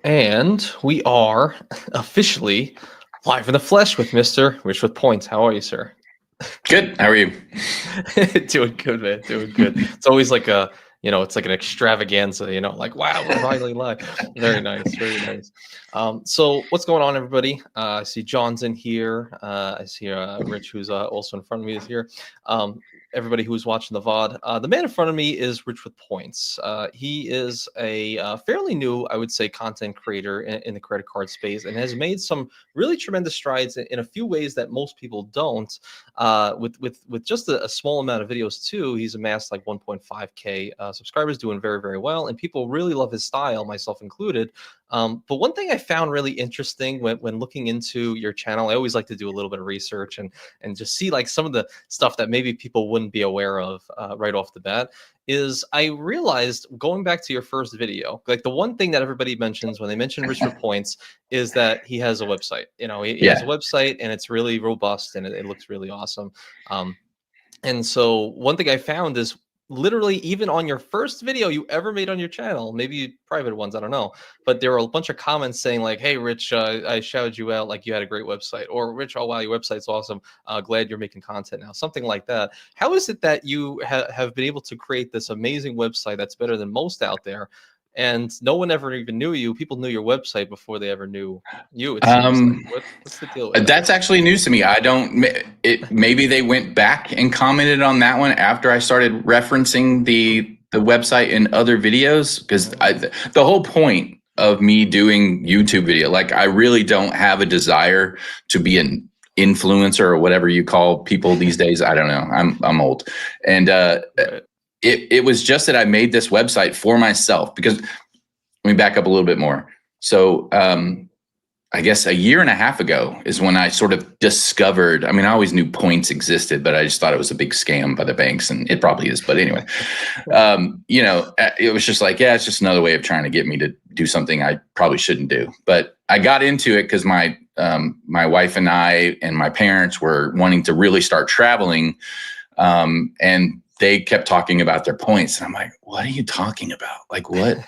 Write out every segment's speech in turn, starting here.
And we are officially live in the flesh with Mr. Rich with Points. How are you, sir? Good. How are you? Doing good, man. Doing good. It's always like it's like an extravaganza, like, wow, we're finally live. Very nice. Very nice. So what's going on, everybody? I see John's in here. I see Rich, who's also in front of me, is here. Everybody who's watching the VOD. The man in front of me is Rich with Points. He is a fairly new, I would say, content creator in the credit card space and has made some really tremendous strides in a few ways that most people don't. With just a small amount of videos too, he's amassed like 1.5K subscribers, doing very, very well. And people really love his style, myself included. But one thing I found really interesting when looking into your channel, I always like to do a little bit of research and just see like some of the stuff that maybe people wouldn't be aware of right off the bat, is I realized going back to your first video, like the one thing that everybody mentions when they mention Rich with Points is that he has a website. He has a website and it's really robust and it looks really awesome. And so one thing I found is literally even on your first video you ever made on your channel, maybe private ones, I don't know, but there were a bunch of comments saying like, hey, Rich, I shouted you out, like you had a great website, or Rich, oh wow, your website's awesome. Glad you're making content now, something like that. How is it that you have been able to create this amazing website that's better than most out there? And no one ever even knew you. People knew your website before they ever knew you. It seems like. What's the deal with that? That's actually news to me. Maybe they went back and commented on that one after I started referencing the website in other videos, because the whole point of me doing YouTube video, like I really don't have a desire to be an influencer or whatever you call people these days. I don't know. I'm old. And it was just that I made this website for myself, because let me back up a little bit more. So I guess a year and a half ago is when I sort of discovered, I mean, I always knew points existed, but I just thought it was a big scam by the banks, and it probably is. But anyway, it was just like, yeah, it's just another way of trying to get me to do something I probably shouldn't do. But I got into it because my wife and I and my parents were wanting to really start traveling, and they kept talking about their points. And I'm like, what are you talking about? Like, what?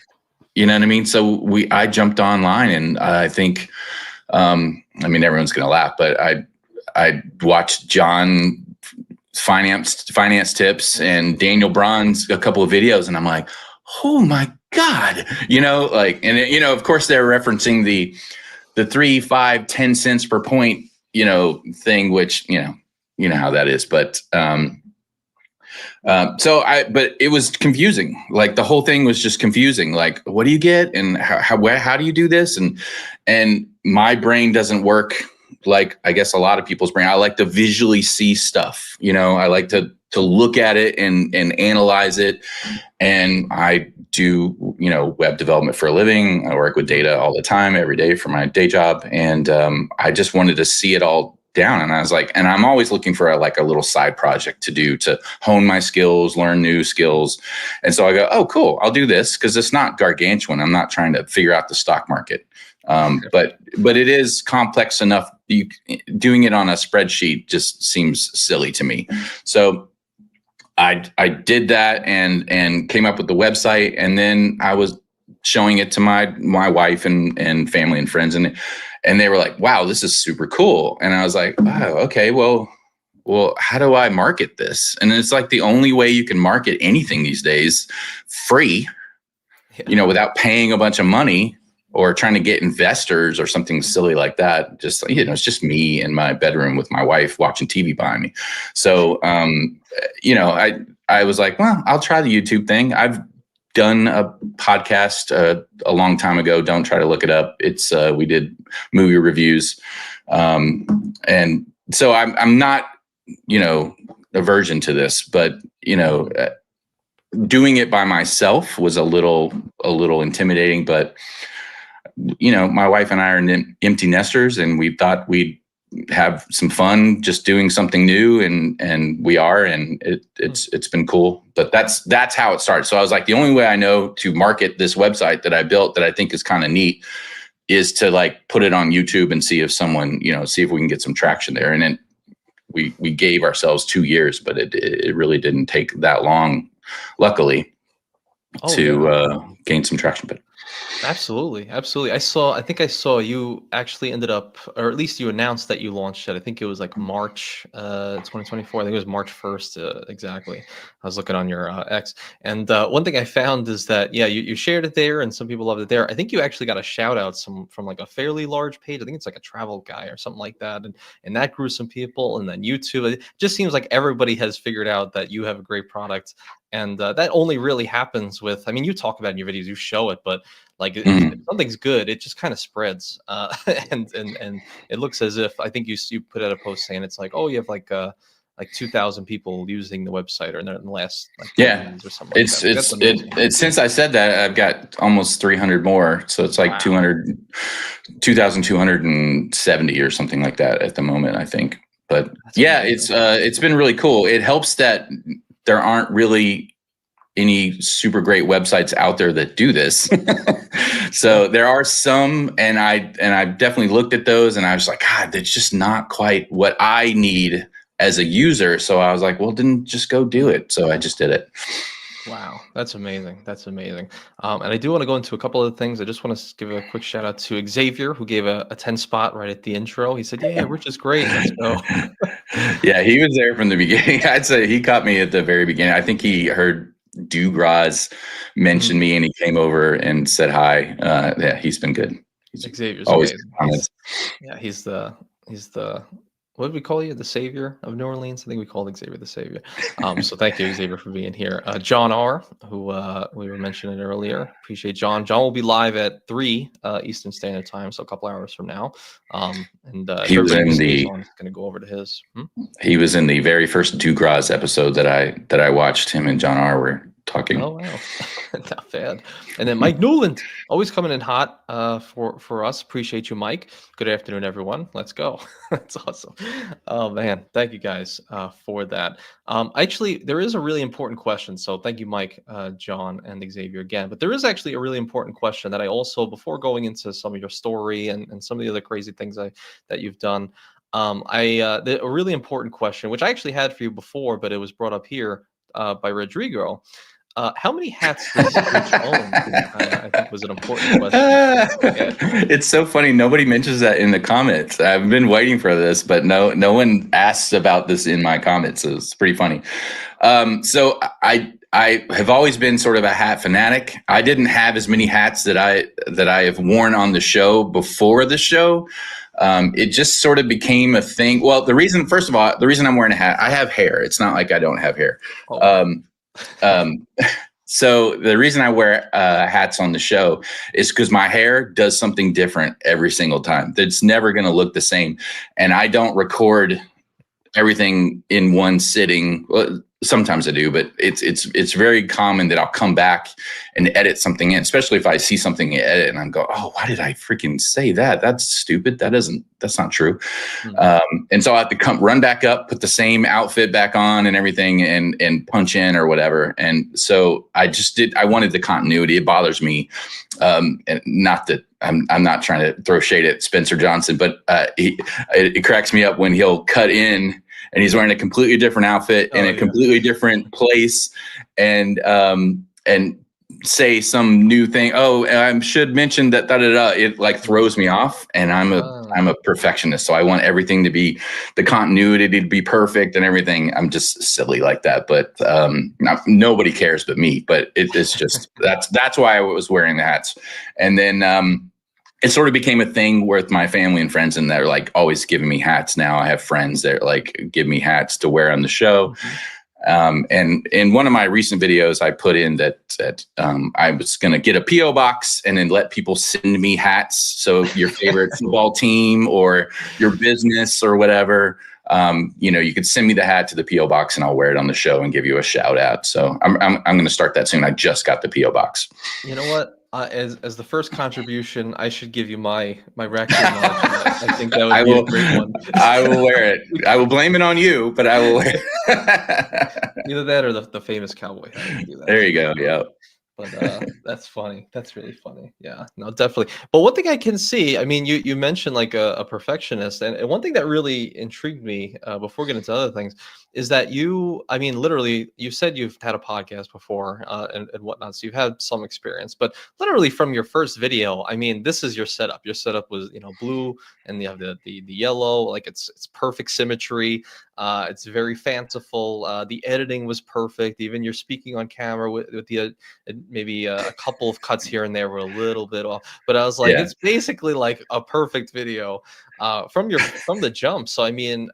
You know what I mean? So I jumped online, and I think, I mean, everyone's going to laugh, but I watched John finance tips and Daniel Braun's a couple of videos, and I'm like, oh my God, of course they're referencing the 3, 5, 10 cents per point, thing, which, you know how that is. But, but it was confusing. Like the whole thing was just confusing. Like, what do you get? And how do you do this? And my brain doesn't work like, I guess, a lot of people's brain. I like to visually see stuff, I like to look at it and analyze it. And I do, web development for a living. I work with data all the time, every day for my day job. And, I just wanted to see it all down. And I was like, and I'm always looking for a little side project to do to hone my skills, learn new skills. And so I go, oh, cool, I'll do this, because it's not gargantuan. I'm not trying to figure out the stock market. But it is complex enough. Doing it on a spreadsheet just seems silly to me. So I did that and came up with the website. And then I was showing it to my wife and family and friends, and they were like, wow, this is super cool. And I was like, wow, okay, well, how do I market this? And it's like the only way you can market anything these days, free, without paying a bunch of money or trying to get investors or something silly like that. Just, it's just me in my bedroom with my wife watching TV behind me. So, I was like, well, I'll try the YouTube thing. I've done a podcast a long time ago. Don't try to look it up. It's we did movie reviews, and so I'm not aversion to this, but doing it by myself was a little intimidating. But my wife and I are empty nesters, and we thought we'd have some fun just doing something new, and we are, and it's been cool. But that's how it started. So I was like, the only way I know to market this website that I built that I think is kind of neat is to put it on YouTube and see if someone, see if we can get some traction there. And then we gave ourselves 2 years, but it really didn't take that long, luckily, to gain some traction. But Absolutely, absolutely. I think I saw you actually ended up, or at least you announced that you launched it. I think it was like March 2024. I think it was March 1st, exactly. I was looking on your X. And one thing I found is that, yeah, you shared it there and some people loved it there. I think you actually got a shout out from like a fairly large page. I think it's like a travel guy or something like that. And that grew some people. And then YouTube, it just seems like everybody has figured out that you have a great product. And that only really happens with, I mean, you talk about it in your videos, you show it, but like if Mhm. something's good, it just kind of spreads, and it looks as if I think you put out a post saying it's like, oh, you have like 2,000 people using the website or in the last like 30 Yeah, days or something like that. Like, that's amazing. it's since I said that, I've got almost 300 more. So it's like Wow. 2,270 or something like that at the moment, I think. But That's yeah, amazing. it's been really cool. It helps that there aren't really any super great websites out there that do this. Yeah. So there are some, and I've definitely looked at those, and I was like, God, that's just not quite what I need as a user. So I was like, well, then just go do it. So I just did it. Wow, that's amazing. That's amazing. And I do want to go into a couple of things. I just want to give a quick shout out to Xavier, who gave a 10 spot right at the intro. He said, yeah, Rich is great. Let's go. Yeah, he was there from the beginning. I'd say he caught me at the very beginning. I think he heard Dugras mention Mhm. me, and he came over and said hi. Yeah, he's been good. He's Xavier's always good amazing. comments. Yeah, he's the what did we call you? The savior of New Orleans? I think we called Xavier the savior. So thank you, Xavier, for being here. John R, who we were mentioning earlier. Appreciate John. John will be live at 3 Eastern Standard Time, so a couple hours from now. And if He was everybody who in stays the on is going to go over to his. Hmm? he was in the very first Dugras episode that I watched. Him and John R were talking. Oh wow, not bad. And then Mike Newland, always coming in hot for us. Appreciate you, Mike. Good afternoon, everyone. Let's go. That's awesome. Oh man, thank you guys for that. Actually, there is a really important question. So thank you, Mike, John, and Xavier again. But there is actually a really important question that I also, before going into some of your story and some of the other crazy things that you've done, a really important question, which I actually had for you before, but it was brought up here by Rodrigo. How many hats does Rich own? I think was an important question. Yeah. It's so funny. Nobody mentions that in the comments. I've been waiting for this, but no one asks about this in my comments. So it's pretty funny. So I have always been sort of a hat fanatic. I didn't have as many hats that I have worn on the show before the show. It just sort of became a thing. Well, first of all, the reason I'm wearing a hat, I have hair. It's not like I don't have hair. Oh wow. Um, so the reason I wear hats on the show is because my hair does something different every single time. It's never going to look the same. And I don't record everything in one sitting. Well, sometimes I do, but it's very common that I'll come back and edit something in, especially if I see something in edit and I go, oh, why did I freaking say that? That's stupid. That's not true. Mhm. And so I have to run back up, put the same outfit back on and everything and punch in or whatever. And so I wanted the continuity. It bothers me. And not that I'm not trying to throw shade at Spencer Johnson, but it cracks me up when he'll cut in and he's wearing a completely different outfit in Oh a yeah. completely different place and say some new thing. Oh, I should mention that it like throws me off, and I'm a perfectionist, so I want everything to be the continuity to be perfect and everything. I'm just silly like that, but nobody cares but me. But it's just that's why I was wearing the hats, and then it sort of became a thing with my family and friends, and they're like always giving me hats. Now I have friends that like give me hats to wear on the show. Mhm. And in one of my recent videos, I put in that I was going to get a PO box and then let people send me hats. So your favorite football team or your business or whatever, you could send me the hat to the PO box and I'll wear it on the show and give you a shout out. So I'm going to start that soon. I just got the PO box. You know what? As the first contribution, I should give you my record knowledge on that. I think that would I be a will. great one. I will wear it. I will blame it on you, but I will wear it. Either that or the famous cowboy hat. I can do that There too. you go. Yeah. But that's funny. That's really funny. Yeah, no, definitely. But one thing I can see, I mean, you mentioned like a perfectionist, and one thing that really intrigued me before getting into other things is that you, I mean, literally, you said you've had a podcast before and whatnot, so you've had some experience. But literally, from your first video, I mean, this is your setup. Your setup was, blue, and you have the yellow, like it's perfect symmetry. It's very fanciful. The editing was perfect. Even you're speaking on camera with the and maybe a couple of cuts here and there were a little bit off, but I was like, Yeah. it's basically like a perfect video from the jump. So I mean,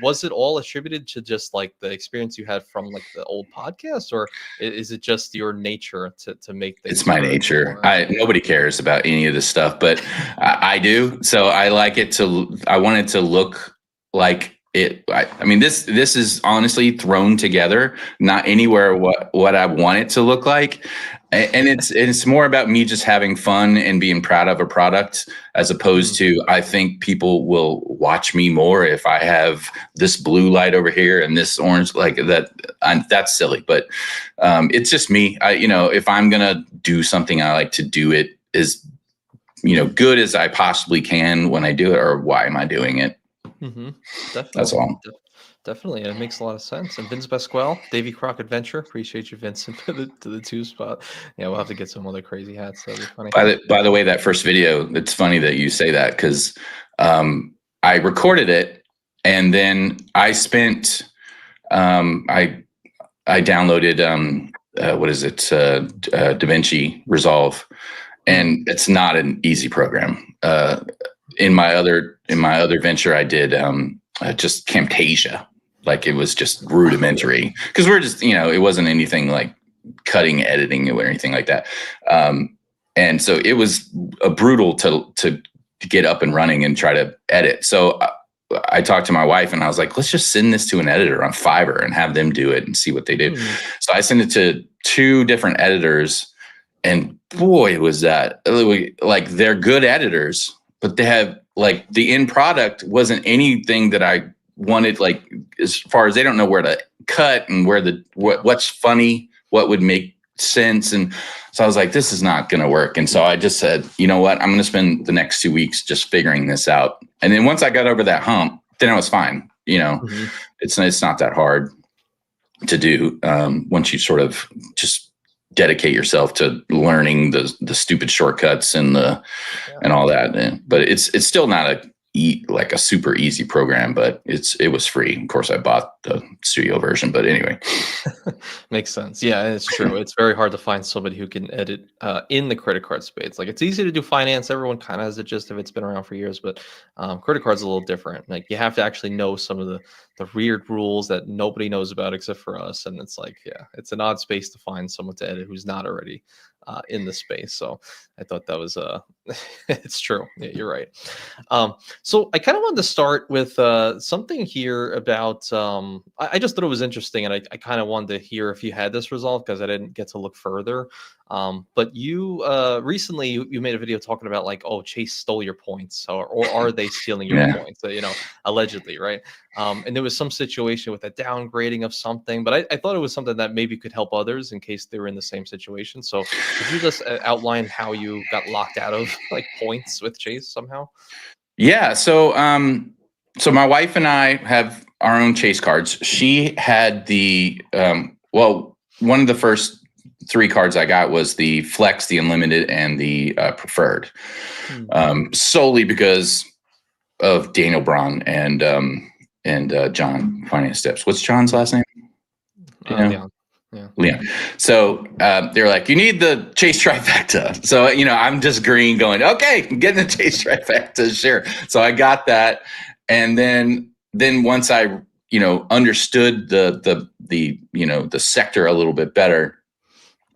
was it all attributed to just like the experience you had from like the old podcast, or is it just your nature to make things It's my sort of nature. more? Nobody cares about any of this stuff, but I do. So I like it I want it to look like it. I mean, this is honestly thrown together, not anywhere what I want it to look like. And it's more about me just having fun and being proud of a product, as opposed to, I think people will watch me more if I have this blue light over here and this orange, like that. That's silly, but it's just me. If I'm gonna do something, I like to do it as good as I possibly can when I do it, or why am I doing it? Mm-hmm. That's Definitely. all. Definitely, it makes a lot of sense. And Vince Pasquale, Davy Croc Adventure. Appreciate you, Vincent, to the two spot. Yeah, we'll have to get some other crazy hats. That'd be funny. By the way, that first video, it's funny that you say that, because I recorded it, and then I spent I downloaded what is it, DaVinci Resolve, and it's not an easy program. In my other venture, I did just Camtasia. Like, it was just rudimentary, because we're just, it wasn't anything like cutting editing or anything like that. And so it was a brutal to get up and running and try to edit. So I talked to my wife and I was like, let's just send this to an editor on Fiverr and have them do it and see what they do. So I sent it to 2 different editors, and boy, was that like, they're good editors, but they have like, the end product wasn't anything that I wanted, like, as far as they don't know where to cut and where what's funny, what would make sense. And so I was like, this is not going to work. And so I just said, you know what, I'm going to spend the next 2 weeks just figuring this out. And then once I got over that hump, then I was fine. It's not that hard to do once you sort of just dedicate yourself to learning the stupid shortcuts and and all that. But it's still not like a super easy program, but it was free. Of course, I bought the studio version, but anyway. Makes sense. Yeah, it's true. It's very hard to find somebody who can edit in the credit card space. Like, it's easy to do finance. Everyone kind of has the gist of it. It's been around for years, but credit cards a little different. Like, you have to actually know some of the weird rules that nobody knows about except for us. And it's like, yeah, it's an odd space to find someone to edit who's not already in the space. So I thought that was it's true. Yeah, you're right. So I kind of wanted to start with something here about I just thought it was interesting, and I kind of wanted to hear if you had this resolved, because I didn't get to look further. But you recently you made a video talking about like, oh, Chase stole your points, or are they stealing your points? Allegedly, right? And there was some situation with a downgrading of something, but I thought it was something that maybe could help others in case they were in the same situation. So could you just outline how you got locked out of like points with Chase somehow? Yeah. So my wife and I have our own Chase cards. She had the one of the first 3 cards I got was the Flex, the Unlimited, and the Preferred, solely because of Daniel Braun and John Finance Steps. What's John's last name? Leon. Yeah. Leon. So they're like, you need the Chase trifecta. So, I'm just green going, okay, I'm getting the Chase trifecta. Sure. So I got that. And then once I, understood the sector a little bit better,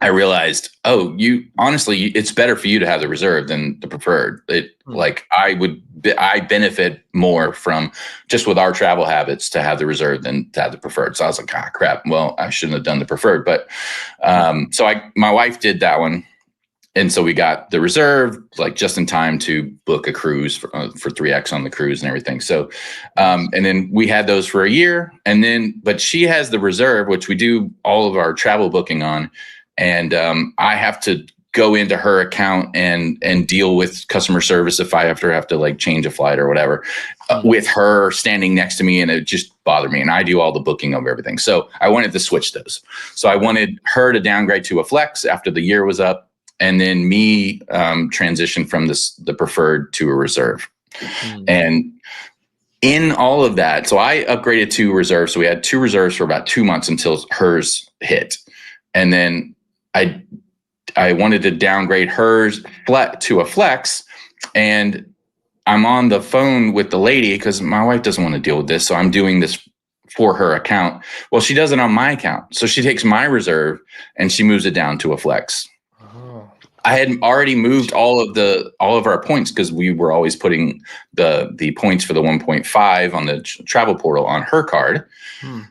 I realized, honestly, it's better for you to have the reserve than the preferred. Like, I benefit more from, just with our travel habits, to have the reserve than to have the preferred. So I was like, crap. Well, I shouldn't have done the preferred. But so my wife did that one. And so we got the reserve like just in time to book a cruise for 3X on the cruise and everything. So, and then we had those for a year, but she has the reserve, which we do all of our travel booking on. and I have to go into her account and deal with customer service if I have to like change a flight or whatever, with her standing next to me, and it just bothered me. And I do all the booking of everything, so I wanted to switch those. So I wanted her to downgrade to a flex after the year was up, and then me transition from the preferred to a reserve. And in all of that, so I upgraded to reserve. So we had 2 reserves for about 2 months until hers hit. And then I wanted to downgrade hers to a flex. And I'm on the phone with the lady because my wife doesn't want to deal with this. So I'm doing this for her account. Well, she does it on my account. So she takes my reserve and she moves it down to a flex. I had already moved all of our points because we were always putting the points for the 1.5 on the travel portal on her card.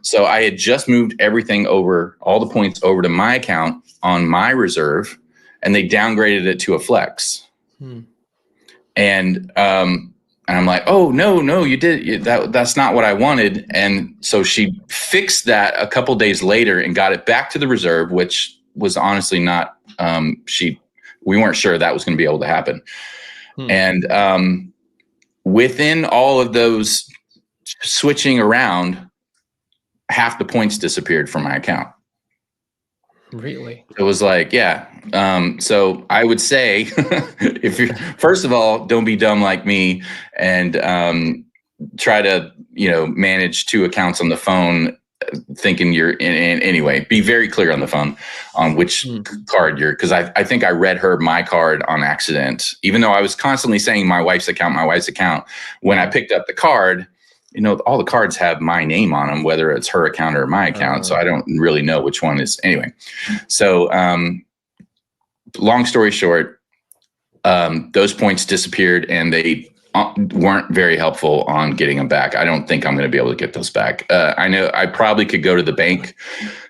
So I had just moved everything over, all the points over to my account on my reserve, and they downgraded it to a flex. And I'm like, oh no, you did that's not what I wanted. And so she fixed that a couple days later and got it back to the reserve, which was honestly not we weren't sure that was going to be able to happen. And within all of those switching around, half the points disappeared from my account. Really? It was like, yeah. So I would say, if you first of all, don't be dumb like me and try to manage 2 accounts on the phone, thinking you're in anyway. Be very clear on the phone on which card you're, because I think I read my card on accident, even though I was constantly saying my wife's account. When I picked up the card, all the cards have my name on them, whether it's her account or my account. So I don't really know which one is anyway. So long story short, those points disappeared and they weren't very helpful on getting them back. I don't think I'm going to be able to get those back. I know I probably could go to the bank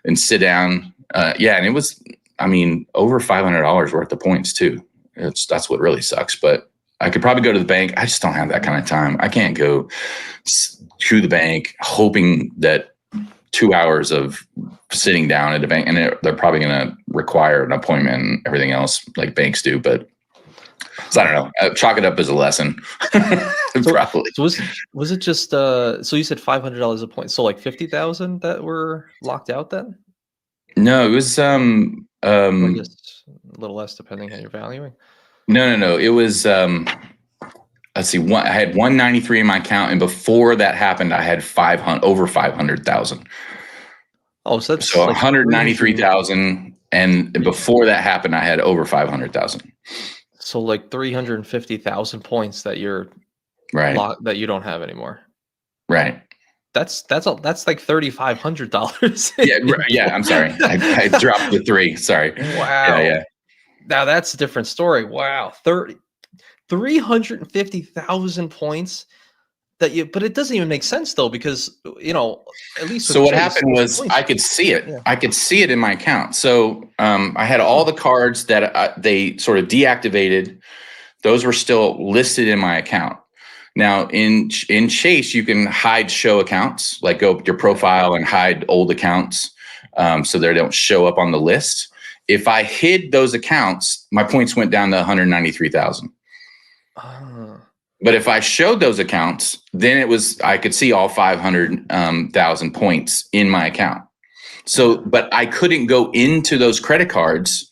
and sit down. And it was, over $500 worth of points too. That's what really sucks, but I could probably go to the bank. I just don't have that kind of time. I can't go to the bank hoping that 2 hours of sitting down at a bank, and they're probably going to require an appointment and everything else like banks do. But so I don't know. Chalk it up as a lesson. Probably. So was it just so you said $500 a point? So like 50,000 that were locked out then? No, it was I guess a little less depending on how you're valuing. No. It was let's see. I had 193 in my account, and before that happened, I had over 500,000. Oh, so that's so like 193,000, and before that happened, I had over 500,000. So like 350,000 points that you're that you don't have anymore. Right. That's like $3,500. Yeah. I'm sorry. I dropped the 3. Sorry. Wow. Yeah. Now that's a different story. Wow. 350,000 points but it doesn't even make sense though, because at least so what happened was I could see it. Yeah. I could see it in my account. So I had all the cards that they sort of deactivated. Those were still listed in my account. Now in Chase, you can hide show accounts, like go up your profile and hide old accounts, so they don't show up on the list. If I hid those accounts, my points went down to 193,000. But if I showed those accounts, then I could see all 500,000 points in my account. So, but I couldn't go into those credit cards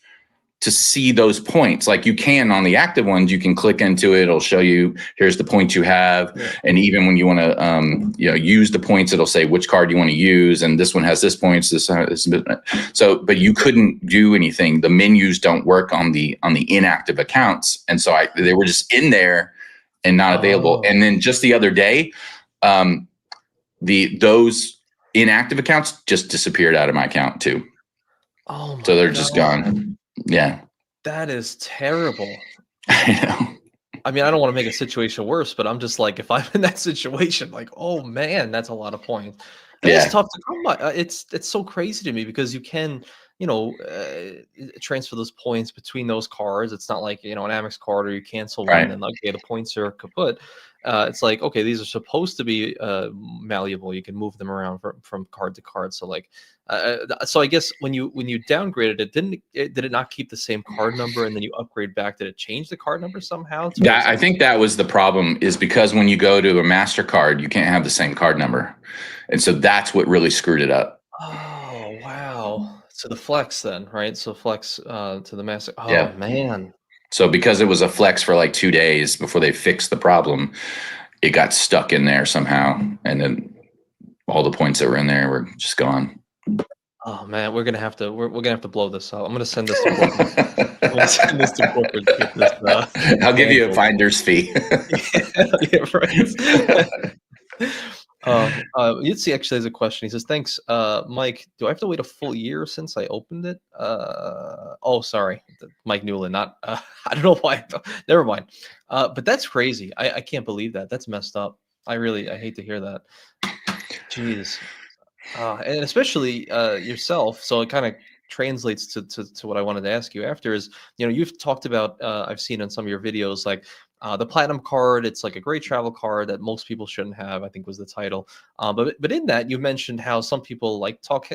to see those points. Like you can on the active ones, you can click into it. It'll show you, here's the points you have. Yeah. And even when you want to, use the points, it'll say which card you want to use. And this one has this points. So, but you couldn't do anything. The menus don't work on the inactive accounts. And so they were just in there and not available. And then just the other day, those inactive accounts just disappeared out of my account too. So they're just gone. Yeah. That is terrible. I know. I don't want to make a situation worse, but I'm just like, if I'm in that situation, like, oh man, that's a lot of points. And it's tough to come by. It's so crazy to me because you can transfer those points between those cards. It's not like, an Amex card or you cancel one Right. and okay, the points are kaput. It's like, okay, these are supposed to be malleable. You can move them around from card to card. So like, so I guess when you downgraded it, did it not keep the same card number and then you upgrade back? Did it change the card number somehow to where it's I like, think that was the problem, is because when you go to a MasterCard, you can't have the same card number. And so that's what really screwed it up. oh wow. So the flex then, right? So flex to the master. Oh Yeah. man. So because it was a flex for like 2 days before they fixed the problem, it got stuck in there somehow. And then all the points that were in there were just gone. Oh man, we're gonna have to blow this up. I'm gonna send this to corporate. I'm gonna send this to corporate to get this I'll give you a handled. finder's fee. Yeah, right. Let's see. Actually, there's a question. He says, "Thanks, Mike. Do I have to wait a full year since I opened it?" Oh, sorry, Mike Newland. Not. I don't know why. Never mind. But that's crazy. I can't believe that. That's messed up. I hate to hear that. Jeez. And especially yourself. So it kind of translates to what I wanted to ask you after is, you've talked about, I've seen in some of your videos, like the platinum card. It's like a great travel card that most people shouldn't have, I think was the title. But in that, you mentioned how some people like talk,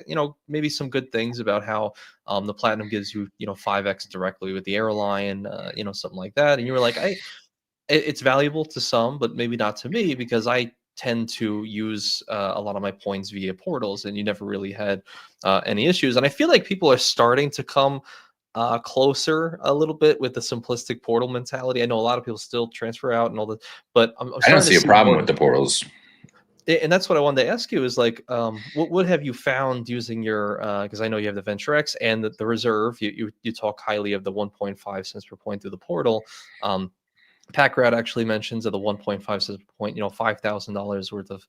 maybe some good things about how the platinum gives you, 5x directly with the airline, something like that. And you were like, it's valuable to some, but maybe not to me because I tend to use a lot of my points via portals, and you never really had any issues. And I feel like people are starting to come closer a little bit with the simplistic portal mentality. I know a lot of people still transfer out and all that, but I'm I don't starting to see a see problem more. with the portals. And that's what I wanted to ask you is like, what have you found using your, because I know you have the Venture X and the reserve. You talk highly of the 1.5 cents per point through the portal. Packrat actually mentions that the 1.5 cents per point, $5,000 worth of,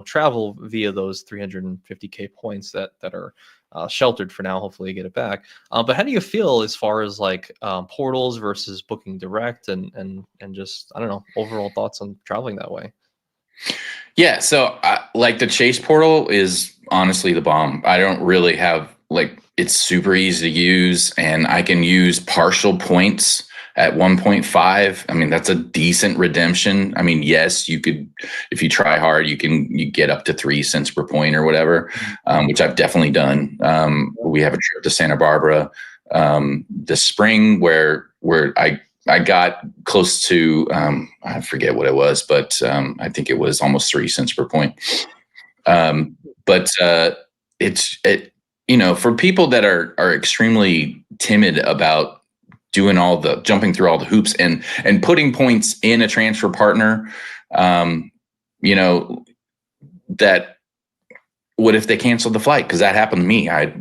travel via those 350K points that are sheltered for now. Hopefully you get it back. But how do you feel as far as like portals versus booking direct and just, I don't know, overall thoughts on traveling that way? Yeah. So like the Chase portal is honestly the bomb. I don't really have it's super easy to use, and I can use partial points at 1.5. I mean, that's a decent redemption. I mean, yes, you could, if you try hard, you get up to 3 cents per point or whatever, which I've definitely done. We have a trip to Santa Barbara this spring where I got close to, I forget what it was, but I think it was almost 3 cents per point. But for people that are extremely timid about jumping through all the hoops and putting points in a transfer partner, that what if they canceled the flight? Because that happened to me. I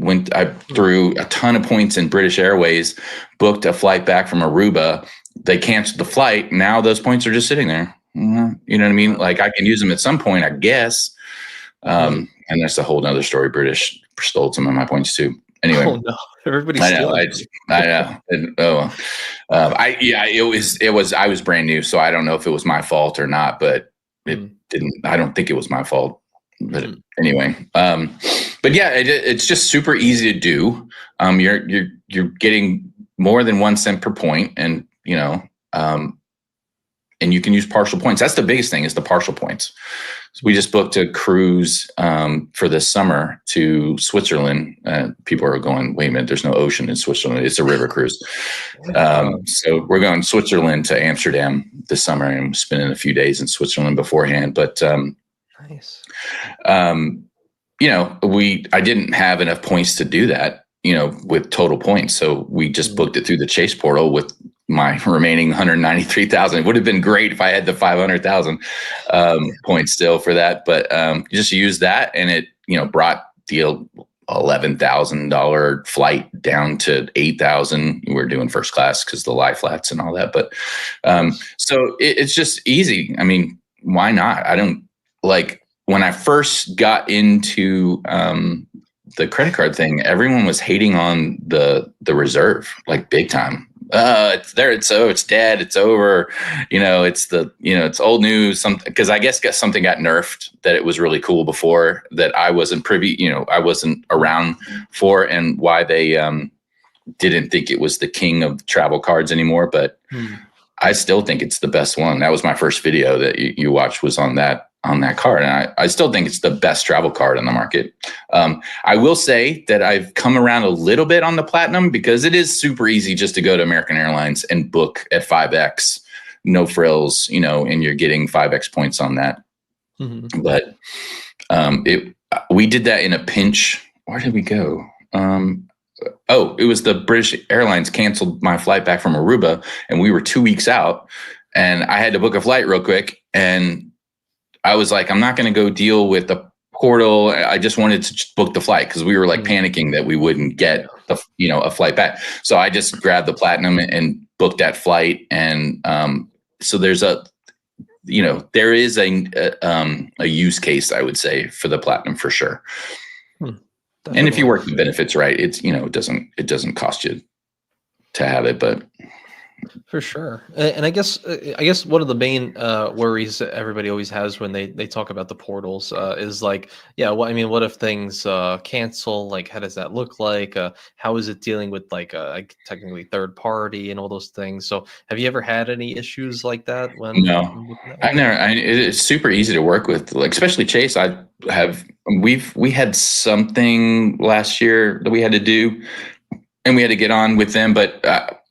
threw a ton of points in British Airways, booked a flight back from Aruba. They canceled the flight. Now those points are just sitting there. You know what I mean? Like I can use them at some point, I guess. And that's a whole nother story. British stole some of my points too. Anyway, oh no, everybody's I know. stealing. I know. I was brand new, so I don't know if it was my fault or not, but it didn't. I don't think it was my fault. But anyway, but yeah, it's just super easy to do. You're getting more than 1 cent per point, and and you can use partial points. That's the biggest thing, is the partial points. So we just booked a cruise for this summer to Switzerland. People are going, wait a minute, there's no ocean in Switzerland. It's a river cruise. So we're going Switzerland to Amsterdam this summer and spending a few days in Switzerland beforehand. But nice. I didn't have enough points to do that, with total points. So we just booked it through the Chase portal with my remaining 193,000. It would have been great if I had the 500,000 points still for that, but just use that, and it brought the $11,000 flight down to 8,000. We're doing first class because the lie flats and all that, but so it's just easy. I mean, why not? I don't like when I first got into the credit card thing, everyone was hating on the reserve, like big time. It's there. It's dead. It's over. It's old news. Because I guess something got nerfed that it was really cool before that I wasn't privy, I wasn't around for, and why they didn't think it was the king of travel cards anymore. But I still think it's the best one. That was my first video that you watched, was on that card. And I still think it's the best travel card on the market. I will say that I've come around a little bit on the platinum, because it is super easy just to go to American Airlines and book at 5X, no frills, and you're getting 5X points on that. But we did that in a pinch. Where did we go? It was the British Airlines canceled my flight back from Aruba, and we were 2 weeks out, and I had to book a flight real quick. And I was like, I'm not going to go deal with the portal. I just wanted to just book the flight, because we were like panicking that we wouldn't get a flight back. So I just grabbed the platinum and booked that flight. And so there is a use case, I would say, for the platinum for sure. Definitely. And if you work the benefits right, it's it doesn't cost you to have it, but for sure. And I guess one of the main worries that everybody always has when they talk about the portals is like, what if things cancel? Like, how does that look like? How is it dealing with like technically third party and all those things? So have you ever had any issues like that? No, I've never. It's super easy to work with, like especially Chase. We had something last year that we had to do, and we had to get on with them, but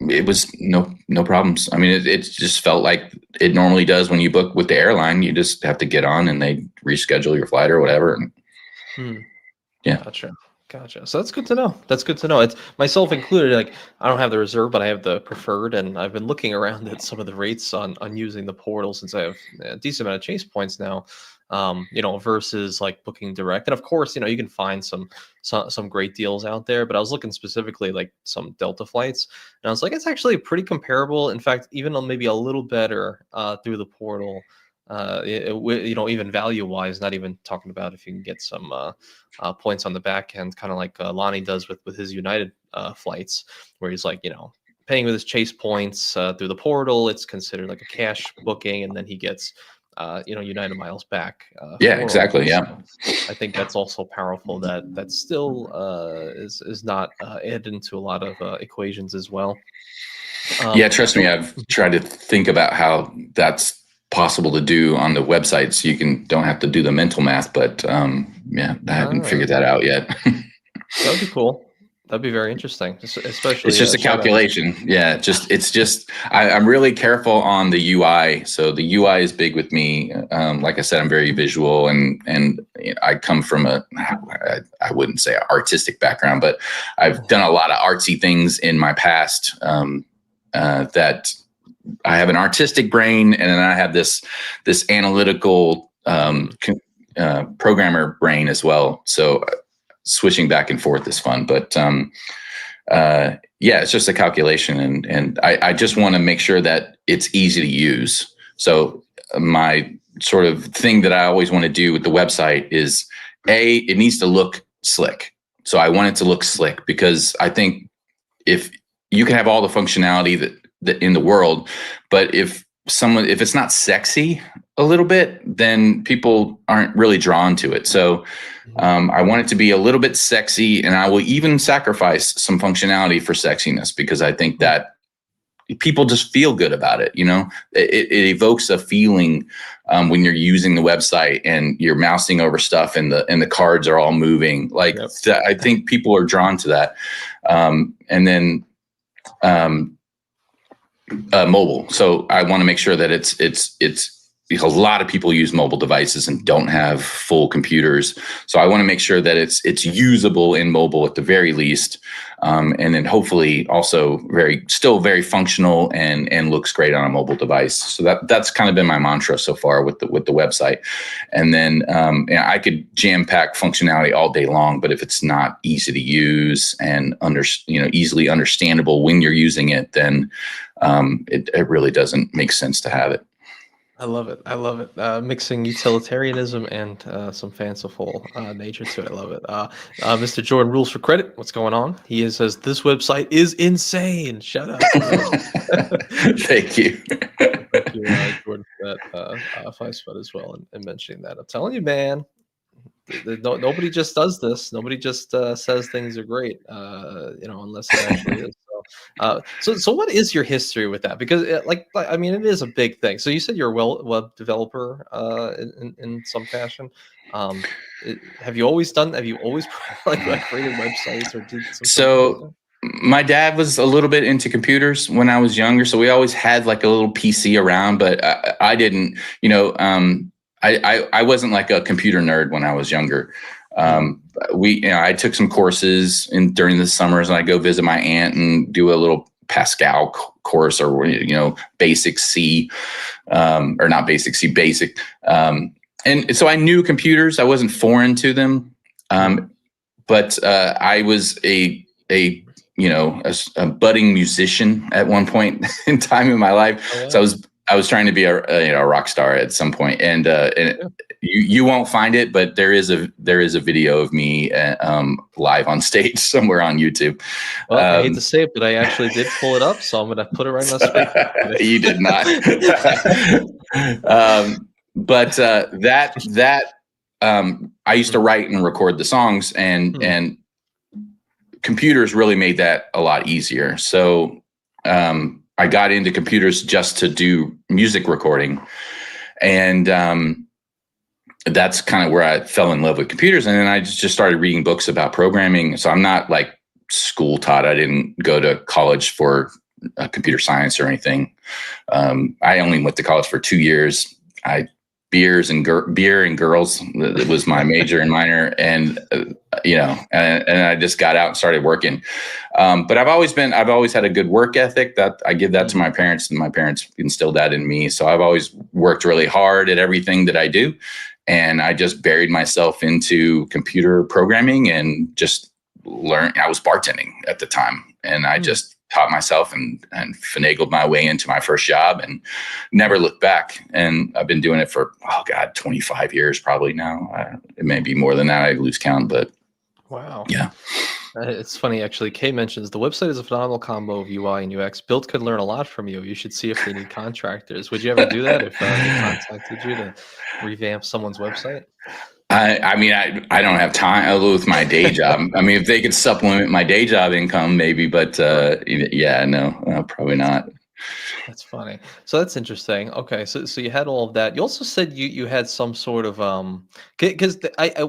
it was no problems. I mean, it just felt like it normally does when you book with the airline. You just have to get on, and they reschedule your flight or whatever. Yeah. Gotcha. So that's good to know. It's myself included. Like, I don't have the reserve, but I have the preferred, and I've been looking around at some of the rates on using the portal, since I have a decent amount of Chase points now. Versus like booking direct. And of course, you can find some great deals out there, but I was looking specifically like some Delta flights, and I was like, it's actually pretty comparable. In fact, even maybe a little better through the portal. Even value wise, not even talking about if you can get some points on the back end, kind of like Lonnie does with his United flights, where he's like, paying with his Chase points through the portal. It's considered like a cash booking, and then he gets United miles back. Yeah, exactly. Yeah. I think that's also powerful. That still is not added into a lot of equations as well. Yeah, trust me, I've tried to think about how that's possible to do on the website, so you don't have to do the mental math. But I haven't figured that out yet. That'd be cool. That'd be very interesting, especially. It's just a calculation. Yeah, I'm really careful on the UI. So the UI is big with me. Like I said, I'm very visual, and I come from I wouldn't say an artistic background, but I've done a lot of artsy things in my past. That I have an artistic brain, and then I have this analytical programmer brain as well. So switching back and forth is fun, but it's just a calculation, and I just want to make sure that it's easy to use. So my sort of thing that I always want to do with the website is it needs to look slick. So I want it to look slick, because I think if you can have all the functionality that in the world, but if it's not sexy a little bit, then people aren't really drawn to it. So I want it to be a little bit sexy, and I will even sacrifice some functionality for sexiness, because I think that people just feel good about it. It evokes a feeling when you're using the website and you're mousing over stuff, and the cards are all moving. Like, yep. I think people are drawn to that. And then mobile. So I want to make sure that it's because a lot of people use mobile devices and don't have full computers. So I want to make sure that it's usable in mobile at the very least. And then hopefully also still very functional and looks great on a mobile device. So that's kind of been my mantra so far with the website. And then I could jam pack functionality all day long, but if it's not easy to use and easily understandable when you're using it, then it really doesn't make sense to have it. I love it. I love it. Mixing utilitarianism and some fanciful nature to it. I love it. Mr. Jordan rules for credit. What's going on? Says this website is insane. Shout out to you. Thank you. Thank you, Jordan, for that 5 spot as well and mentioning that. I'm telling you, man. Nobody just does this. Nobody just says things are great, unless it actually is. So what is your history with that? Because I mean, it is a big thing. So you said you're a web developer in some fashion. Have you always done? Have you always created websites or did something like So that? my dad was a little bit into computers when I was younger, so we always had like a little PC around, but I didn't, I wasn't like a computer nerd when I was younger. I took some courses during the summers, and I go visit my aunt and do a little Pascal course, or basic C, or not basic C, basic. And so I knew computers. I wasn't foreign to them, but I was a budding musician at one point in time in my life. Oh, wow. So I was trying to be a rock star at some point, and you won't find it, but there is a video of me live on stage somewhere on YouTube. Well, I hate to say it, but I actually did pull it up, so I'm gonna put it right on the screen. You did not. But I used to write and record the songs, and computers really made that a lot easier. So I got into computers just to do music recording, and that's kind of where I fell in love with computers. And then I just started reading books about programming. So I'm not like school taught. I didn't go to college for computer science or anything. I only went to college for 2 years. Beer and girls. It was my major and minor, and I just got out and started working. But I've always had a good work ethic. That I give that to my parents, and my parents instilled that in me. So I've always worked really hard at everything that I do, and I just buried myself into computer programming and just learned. I was bartending at the time, and I just taught myself and finagled my way into my first job and never looked back. And I've been doing it for, 25 years probably now. It may be more than that. I lose count, but wow. Yeah. It's funny, actually. Kay mentions the website is a phenomenal combo of UI and UX. Build could learn a lot from you. You should see if they need contractors. Would you ever do that if they contacted you to revamp someone's website? I mean, I don't have time with my day job. I mean, if they could supplement my day job income, maybe, but no, probably not. That's funny. So that's interesting. Okay, so you had all of that. You also said you had some sort of because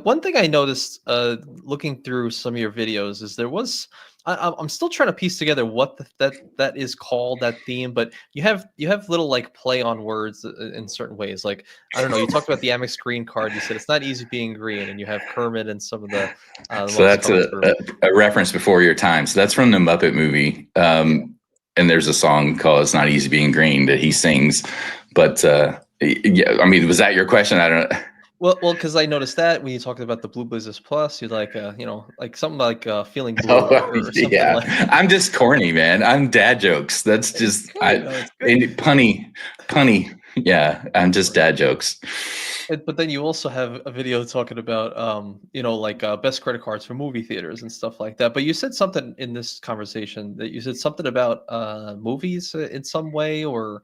one thing I noticed looking through some of your videos is there was I'm still trying to piece together what that is called, that theme, but you have little like play on words in certain ways. Like, I don't know, you talked about the Amex green card. You said it's not easy being green, and you have Kermit and some of the so that's a reference before your time. So that's from the Muppet movie. And there's a song called "It's Not Easy Being Green" that he sings. But yeah, I mean, was that your question? I don't know. Well, because I noticed that when you talked about the Blue Business Plus, you're like, like something like feeling blue or something. Yeah, like I'm just corny, man. I'm dad jokes. That's just punny. Yeah, I'm just dad jokes. But then you also have a video talking about, best credit cards for movie theaters and stuff like that. But you said something in this conversation that you said something about movies in some way, or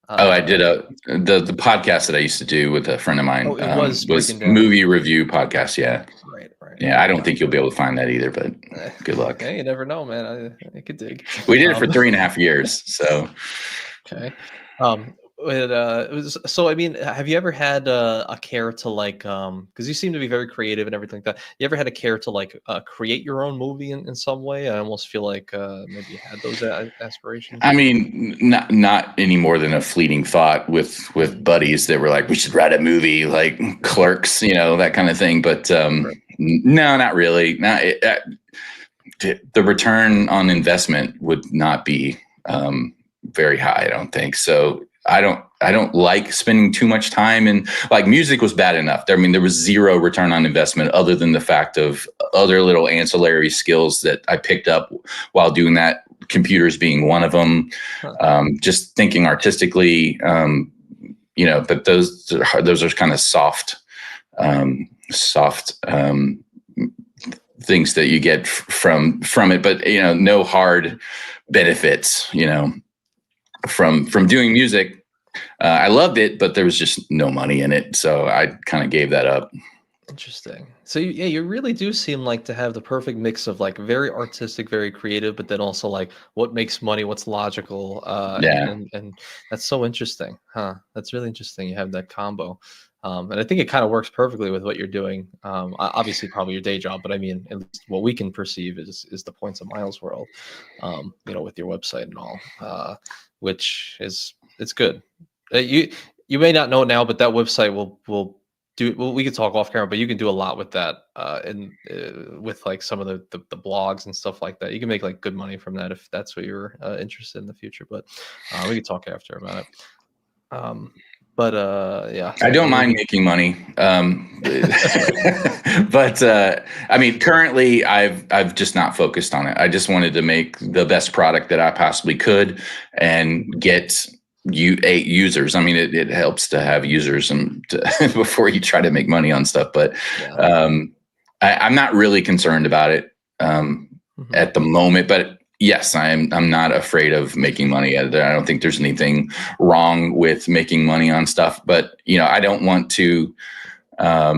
I did the podcast that I used to do with a friend of mine. it was movie review podcast. Yeah, right. Yeah, I don't think you'll be able to find that either, but good luck. Hey, you never know, man. I could dig. We did it for 3.5 years, so okay. So I mean, have you ever had a care to like because you seem to be very creative and everything like that. You ever had a care to like create your own movie in some way? I almost feel like maybe you had those aspirations. I mean, not any more than a fleeting thought with buddies that were like, we should write a movie like Clerks, that kind of thing. But no, not really. The return on investment would not be very high, I don't think. So I don't like spending too much time, and like music was bad enough. I mean, there was zero return on investment other than the fact of other little ancillary skills that I picked up while doing that, computers being one of them. Just thinking artistically, but those are kind of soft things that you get from it, but no hard benefits, from doing music. I loved it, but there was just no money in it, so I kind of gave that up. Interesting. So you really do seem like to have the perfect mix of like very artistic, very creative, but then also like what makes money, what's logical, Yeah. and that's so interesting, huh? That's really interesting. You have that combo, and I think it kind of works perfectly with what you're doing. Obviously, probably your day job, but I mean, at least what we can perceive is the points of miles world, with your website and all, which is it's good. You may not know it now, but that website will do well. We could talk off camera, but you can do a lot with that, and with like some of the blogs and stuff like that. You can make like good money from that if that's what you're interested in the future. But we could talk after about it. But yeah, I so don't really mind good. making money. Right. But I mean, currently I've just not focused on it. I just wanted to make the best product that I possibly could and get users. I mean, it helps to have users and before you try to make money on stuff. But Yeah. I'm not really concerned about it Hmm. at the moment. But yes, I'm not afraid of making money. I don't think there's anything wrong with making money on stuff. But I don't want to. Uh,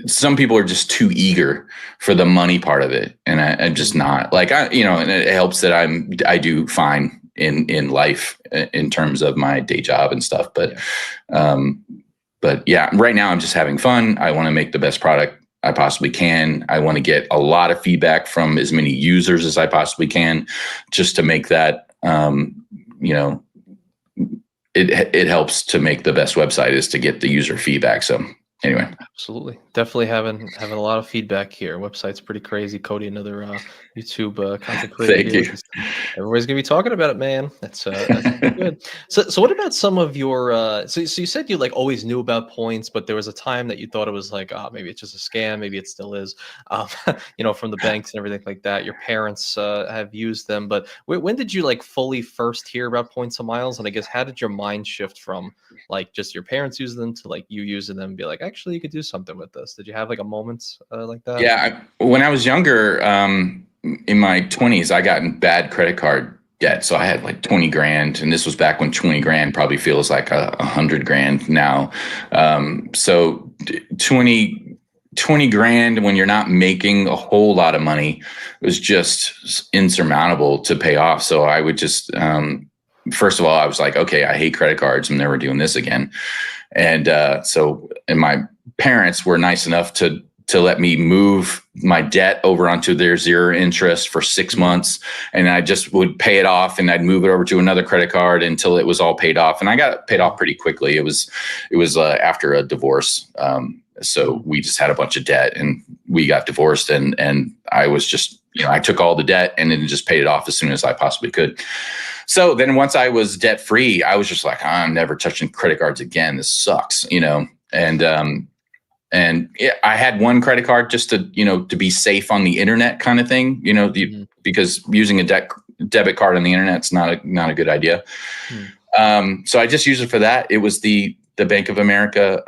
some people are just too eager for the money part of it, and I'm just not. Like and it helps that I do fine in life in terms of my day job and stuff. But yeah, right now I'm just having fun. I want to make the best product I possibly can. I want to get a lot of feedback from as many users as I possibly can, just to make that it helps to make the best website is to get the user feedback. So anyway. Absolutely. Definitely having a lot of feedback here. Website's pretty crazy. Cody, another YouTube content creator Thank here. you. Everybody's gonna be talking about it, man. That's pretty good. So what about some of your so you said you like always knew about points, but there was a time that you thought it was like, oh, maybe it's just a scam, maybe it still is, from the banks and everything like that. Your parents have used them, but when did you like fully first hear about points of miles? And I guess how did your mind shift from like just your parents using them to like you using them and be like, actually you could do something with this? Did you have like a moment like that? Yeah, when I was younger, in my 20s, I got in bad credit card debt. So I had like 20 grand, and this was back when 20 grand probably feels like 100 grand now. So 20 grand when you're not making a whole lot of money was just insurmountable to pay off. So I would just, first of all, I was like, okay, I hate credit cards. I'm never doing this again. And my parents were nice enough to let me move my debt over onto their zero interest for 6 months. And I just would pay it off, and I'd move it over to another credit card until it was all paid off. And I got it paid off pretty quickly. It was after a divorce. So we just had a bunch of debt, and we got divorced, and I was just, I took all the debt and then just paid it off as soon as I possibly could. So then once I was debt free, I was just like, I'm never touching credit cards again. This sucks, and I had one credit card just to, to be safe on the internet kind of thing, because using a debit card on the internet's not a good idea. So I just used it for that. It was the Bank of America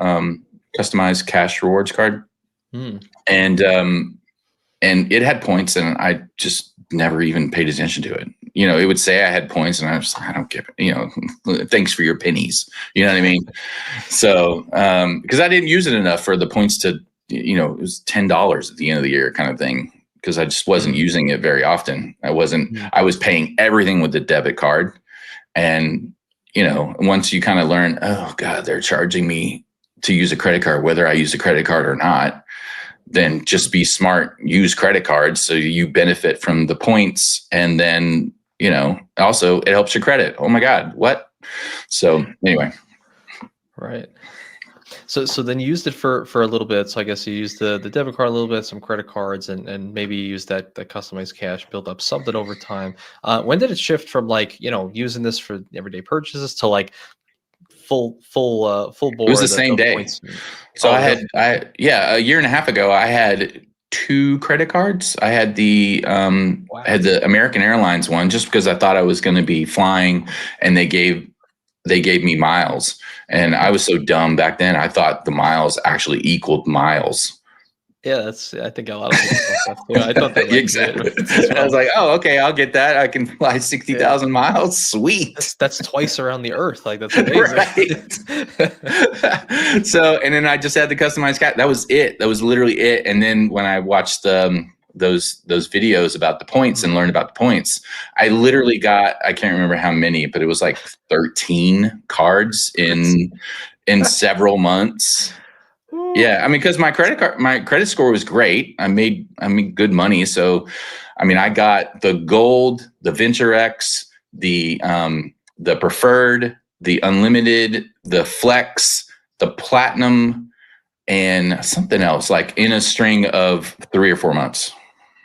customized cash rewards card. And it had points, and I just never even paid attention to it. It would say I had points, and I was like, I don't give it, thanks for your pennies. You know what I mean? So, because I didn't use it enough for the points to, it was $10 at the end of the year kind of thing, because I just wasn't using it very often. I was paying everything with the debit card. And, once you kind of learn, oh God, they're charging me to use a credit card, whether I use a credit card or not, then just be smart, use credit cards so you benefit from the points. And then, also it helps your credit. Oh my God, what? So anyway. Right. So then you used it for a little bit. So I guess you used the debit card a little bit, some credit cards, and maybe you used that customized cash, build up something over time. When did it shift from like, using this for everyday purchases to like full It was bore the same the day. points? So Oh, really? a year and a half ago, I had 2 credit cards. I had the Wow. American Airlines one just because I thought I was going to be flying, and they gave me miles. And I was so dumb back then. I thought the miles actually equaled miles. Yeah, I think a lot of people thought that too. I thought that like Exactly. as I was well. like, oh, okay, I'll get that. I can fly Yeah. 60,000 miles. Sweet. That's twice around the earth. Like that's amazing. Right. So, and then I just had the customized cat. That was it. That was literally it. And then when I watched those videos about the points and learned about the points, I literally got, I can't remember how many, but it was like 13 cards in several months. Yeah, I mean, because my credit score was great. I made good money. So, I mean, I got the gold, the Venture X, the preferred, the unlimited, the flex, the platinum, and something else like in a string of 3 or 4 months.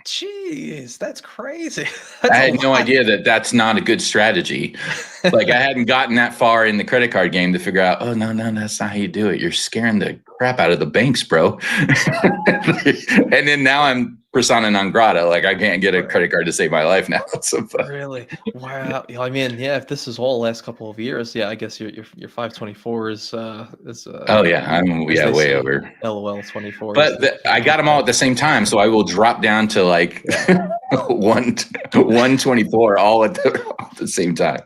Jeez, that's crazy. I That's a had no lot. idea that that's not a good strategy. Like I hadn't gotten that far in the credit card game to figure out, oh no, that's not how you do it. You're scaring the crap out of the banks, bro. And then now I'm persona non grata. Like I can't get a credit card to save my life now. So, Really? Wow. Yeah, I mean, yeah, if this is all the last couple of years, yeah, I guess your 524 oh yeah, I'm as they way say, over. LOL 24 is But I got them all at the same time, so I will drop down to like yeah. 124 all at the same time.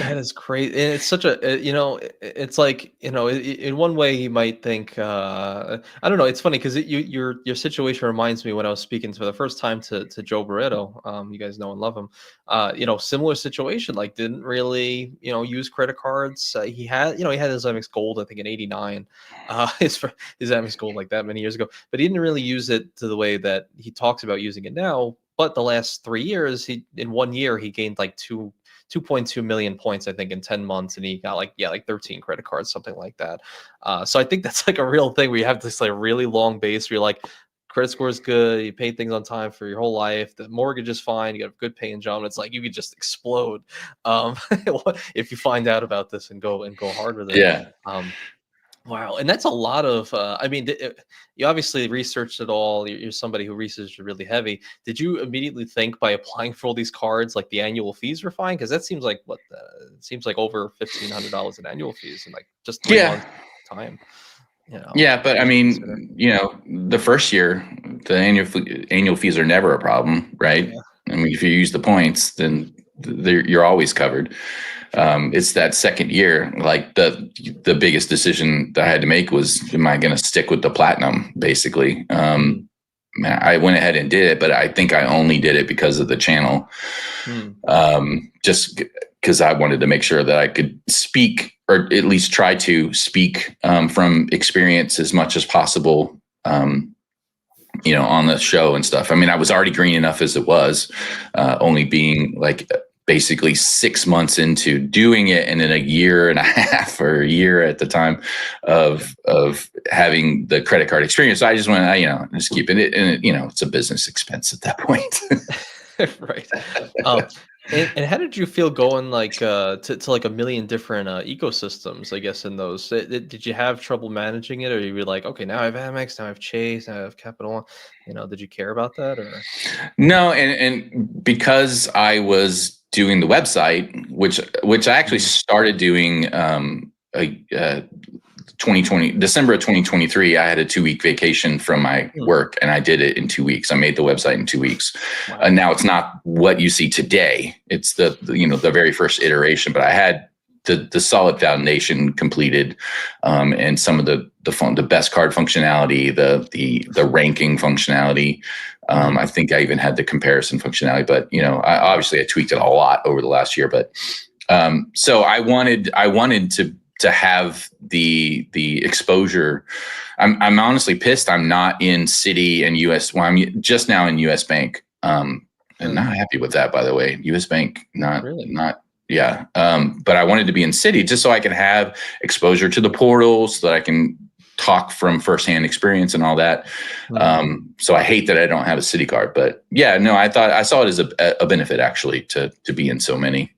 That is crazy. And it's such a, it's like, in one way you might think, I don't know. It's funny because your situation reminds me when I was speaking for the first time to Joe Barreto. You guys know and love him. Similar situation. Like didn't really, use credit cards. He had his Amex Gold, I think in '89. His Amex Gold like that many years ago, but he didn't really use it to the way that he talks about using it now. But the last 3 years, in 1 year he gained like 2.2 million points, I think, in 10 months. And he got like 13 credit cards, something like that. So I think that's like a real thing where you have this like really long base where you're like, credit score is good, you pay things on time for your whole life, the mortgage is fine, you got a good paying job. And it's like you could just explode if you find out about this and go hard with it. Yeah. Wow, and that's a lot of. I mean, you obviously researched it all. You're somebody who researched it really heavy. Did you immediately think by applying for all these cards, like the annual fees were fine? Because that seems like it seems like over $1,500 in annual fees in like just 3 months time. Yeah, but I Consider. mean, the first year, the annual fees are never a problem, right? Yeah. I mean, if you use the points, then you're always covered. It's that second year, like the biggest decision that I had to make was, am I going to stick with the platinum? Basically, I went ahead and did it, but I think I only did it because of the channel, just because I wanted to make sure that I could speak, or at least try to speak from experience as much as possible. On the show and stuff. I mean, I was already green enough as it was, only being like basically 6 months into doing it, and then a year and a half or a year at the time of having the credit card experience. So I just went, just keeping it, and it's a business expense at that point. Right. And how did you feel going like to like a million different ecosystems, I guess, in those? Did you have trouble managing it, or you were like, okay, now I have Amex, now I have Chase, now I have Capital One? Did you care about that, or? No, and because I was doing the website, which I actually started doing 2020, December of 2023, I had a 2-week vacation from my work, and I did it in 2 weeks. I made the website in 2 weeks. Wow. And now it's not what you see today. It's the very first iteration, but I had the solid foundation completed, and some of the best card functionality, the ranking functionality. I think I even had the comparison functionality, but I tweaked it a lot over the last year. But so I wanted to have the exposure. I'm honestly pissed I'm not in Citi and US. Well, I'm just now in US Bank, and not happy with that, by the way. US Bank, not Really? yeah. But I wanted to be in Citi just so I can have exposure to the portals, so that I can talk from firsthand experience and all that. So I hate that I don't have a Citi card, but yeah, no, I saw it as a benefit actually to be in so many.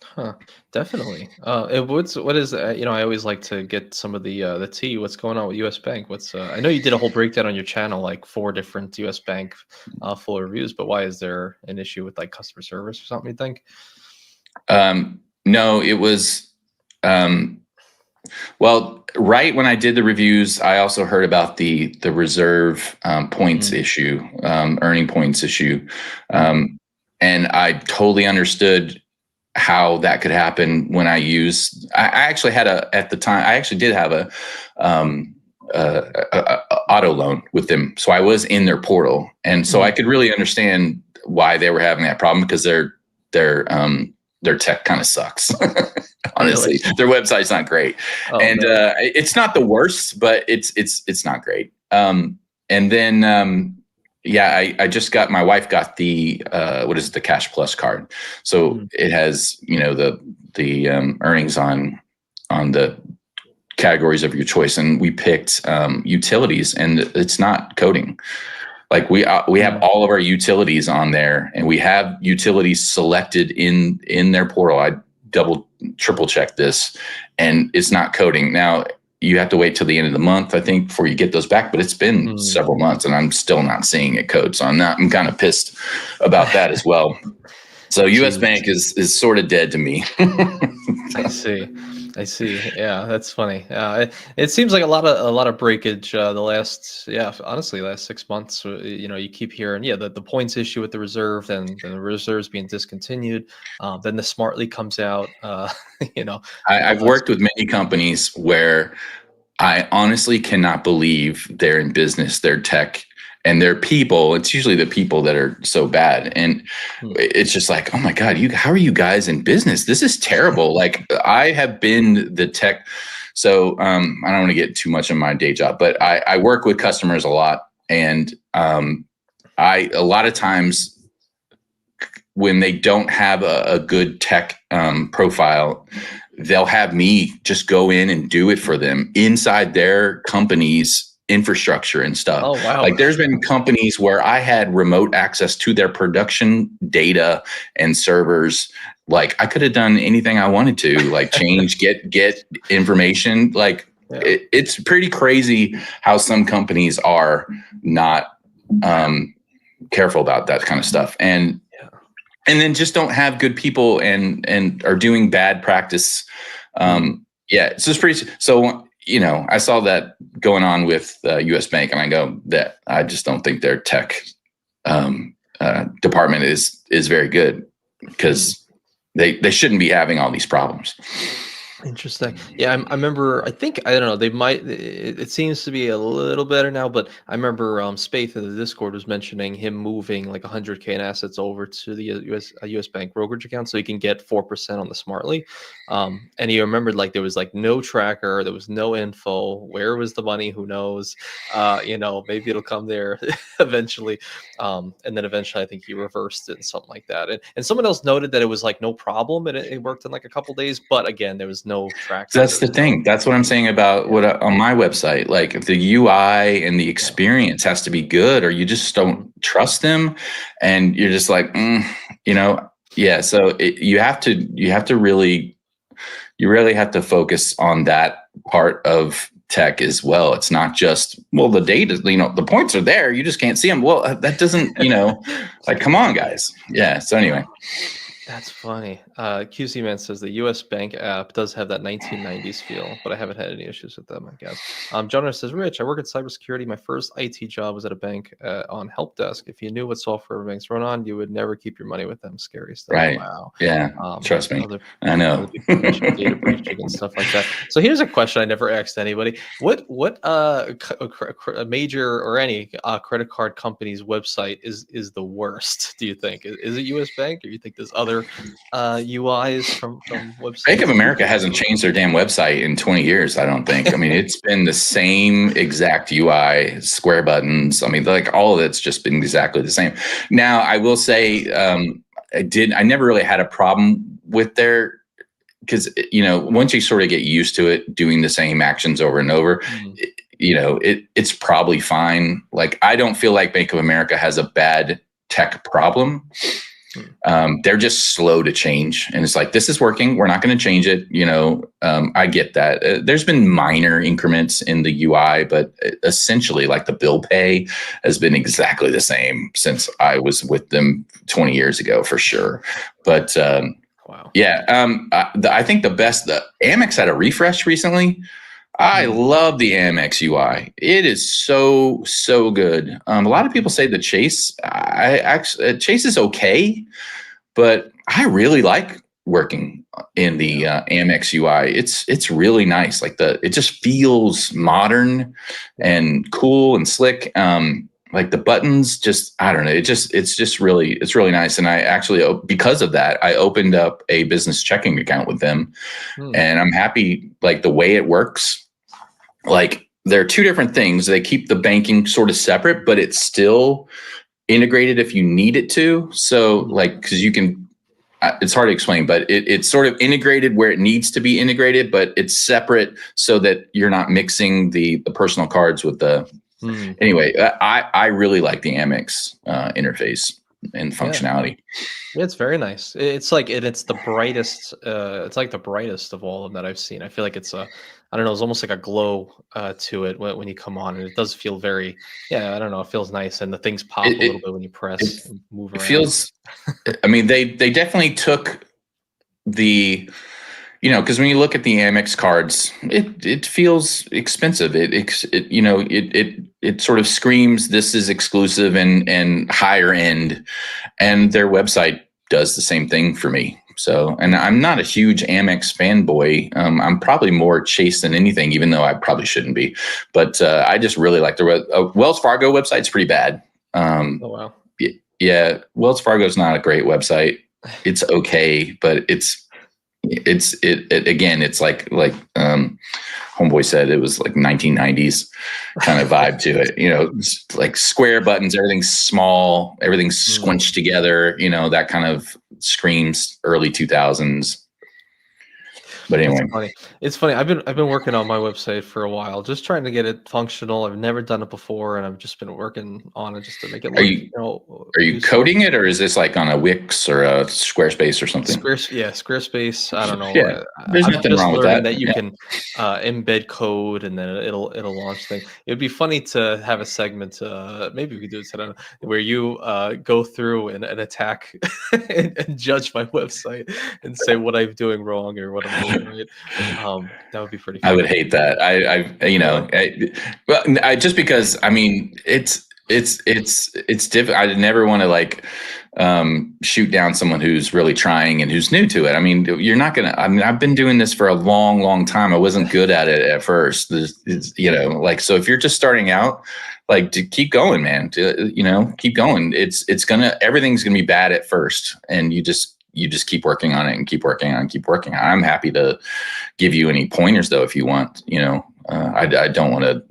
Huh. Definitely. What is I always like to get some of the tea. What's going on with US Bank? What's I know you did a whole breakdown on your channel, like 4 different US Bank full reviews, but why is there an issue with like customer service or something, you think? No, it was, well, right when I did the reviews, I also heard about the reserve points Mm, issue, earning points issue, mm, and I totally understood how that could happen when I used. I actually had at the time. I actually did have um, a auto loan with them, so I was in their portal, and so I mm. could really understand why they were having that problem because their tech kind of sucks. Really? Honestly, their website's not great, Oh and no. it's not the worst, but it's not great. And then yeah, I just got, my wife got the what is it, the Cash Plus card, so Mm, it has, the earnings on the categories of your choice, and we picked utilities, and it's not coding. Like we have mm. all of our utilities on there, and we have utilities selected in their portal. I double triple check this, and it's not coding. Now you have to wait till the end of the month, I think, before you get those back, but it's been Mm. several months and I'm still not seeing it code. So I'm kind of pissed about that as well. So US Jeez. Bank is sort of dead to me. I see. I see. Yeah, that's funny. It seems like a lot of breakage the last, yeah, honestly, last 6 months. You keep hearing, yeah, the points issue with the reserve, and the reserves being discontinued. Then the Smartly comes out. You know, I've uh, worked with many companies where I honestly cannot believe they're in business, they're tech, and they're people. It's usually the people that are so bad. And hmm, it's just like, oh my God, how are you guys in business? This is terrible. Like, I have been the tech. So I don't want to get too much in my day job, but I work with customers a lot. And a lot of times when they don't have a good tech profile, they'll have me just go in and do it for them inside their company's infrastructure and stuff. oh wow. Like, there's been companies where I had remote access to their production data and servers. Like, I could have done anything I wanted to, like change, get information. Like, Yeah. it's pretty crazy how some companies are not careful about that kind of stuff. Yeah. And then just don't have good people and are doing bad practice. Hmm. Yeah, it's just pretty. So I saw that going on with U.S. Bank, and I go, that I just don't think their tech department is very good, Hmm. because they shouldn't be having all these problems. Interesting. Yeah, I remember. I think I don't know. They might. It seems to be a little better now, but I remember Spaeth in the Discord was mentioning him moving like 100K in assets over to the US Bank brokerage account, so he can get 4% on the Smartly. And he remembered like there was like no tracker, there was no info. Where was the money? Who knows? Maybe it'll come there eventually. And then eventually, I think he reversed it and something like that. And someone else noted that it was like no problem and it worked in like a couple days, but again, there was no tracker. That's There the was no, thing. That's what I'm saying about yeah. on my website. Like, the UI and the Yeah. experience has to be good, or you just don't Mhm. trust them, and you're just like, yeah. So you really have to focus on that part of tech as well. It's not just, well, the data, the points are there, you just can't see them. Well, that doesn't, like, come on, guys. Yeah. So anyway, That's funny. QC Man says the US Bank app does have that 1990s feel, but I haven't had any issues with them, I guess. Jonah says, Rich, I work in cybersecurity. My first IT job was at a bank on help desk. If you knew what software banks run on, you would never keep your money with them. Scary stuff. right. Wow. Yeah. Um, Trust me. other I other know. people mentioned data breaching and stuff like that. So here's a question I never asked anybody. What a major or any credit card company's website is the worst, do you think? Is it US Bank, or you think there's other UIs from Bank of websites? America hasn't changed their damn website in 20 years, I don't think. I mean, it's been the same exact UI, square buttons. I mean, like, all of it's just been exactly the same. Now, I will say, I never really had a problem with their, because, once you sort of get used to it, doing the same actions over and over, Mm, it's probably fine. Like, I don't feel like Bank of America has a bad tech problem. They're just slow to change. And it's like, this is working. We're not going to change it. I get that. There's been minor increments in the UI, but essentially like the bill pay has been exactly the same since I was with them 20 years ago for sure. But wow. Yeah, I think the Amex had a refresh recently. I love the Amex UI. It is so good. A lot of people say the Chase. Chase is okay, but I really like working in the Amex UI. It's really nice. Like it just feels modern and cool and slick. Like the buttons, I don't know. It's really nice. And I actually, because of that, I opened up a business checking account with them, and I'm happy. Like the way it works. Like there are two different things. They keep the banking sort of separate, but it's still integrated if you need it to. So like, because you can, it's hard to explain, but it's sort of integrated where it needs to be integrated, but it's separate so that you're not mixing the personal cards with the. Anyway, I really like the Amex interface and functionality. Yeah, it's very nice. It's like it's the brightest. It's like the brightest of all of them that I've seen. I feel like it's I don't know. It's almost like a glow to it when you come on, and it does feel very. Yeah, I don't know. It feels nice, and the things pop a little bit when you press and move around. It feels. I mean, they definitely took the. Because when you look at the Amex cards, it feels expensive. It sort of screams this is exclusive and higher end, and their website does the same thing for me. So, and I'm not a huge Amex fanboy. I'm probably more Chase than anything, even though I probably shouldn't be. But I just really like the Wells Fargo website's pretty bad. Oh wow. Yeah, Wells Fargo's not a great website. It's okay, but it's again, it's like homeboy said, it was like 1990s kind of vibe to it. It's like square buttons, everything's small, everything's squinched together. That kind of screams early 2000s. But anyway, it's funny. I've been working on my website for a while, just trying to get it functional. I've never done it before, and I've just been working on it just to make it look. Are you coding it, or is this like on a Wix or a Squarespace or something? Squarespace. I don't know. Yeah, there's nothing wrong with that. You can embed code, and then it'll launch things. It'd be funny to have a segment. Maybe we could do it today, where you go through and attack and judge my website and say what I'm doing wrong or what I'm doing right. That would be pretty funny. I would hate that. Just because, I mean, it's difficult. I never want to like shoot down someone who's really trying and who's new to it. I mean, you're not gonna. I mean, I've been doing this for a long time. I wasn't good at it at first. So if you're just starting out, like, to keep going, man. Keep going. Everything's gonna be bad at first, and you just keep working on it and keep working on it and keep working on it. I'm happy to give you any pointers though, if you want. I don't want to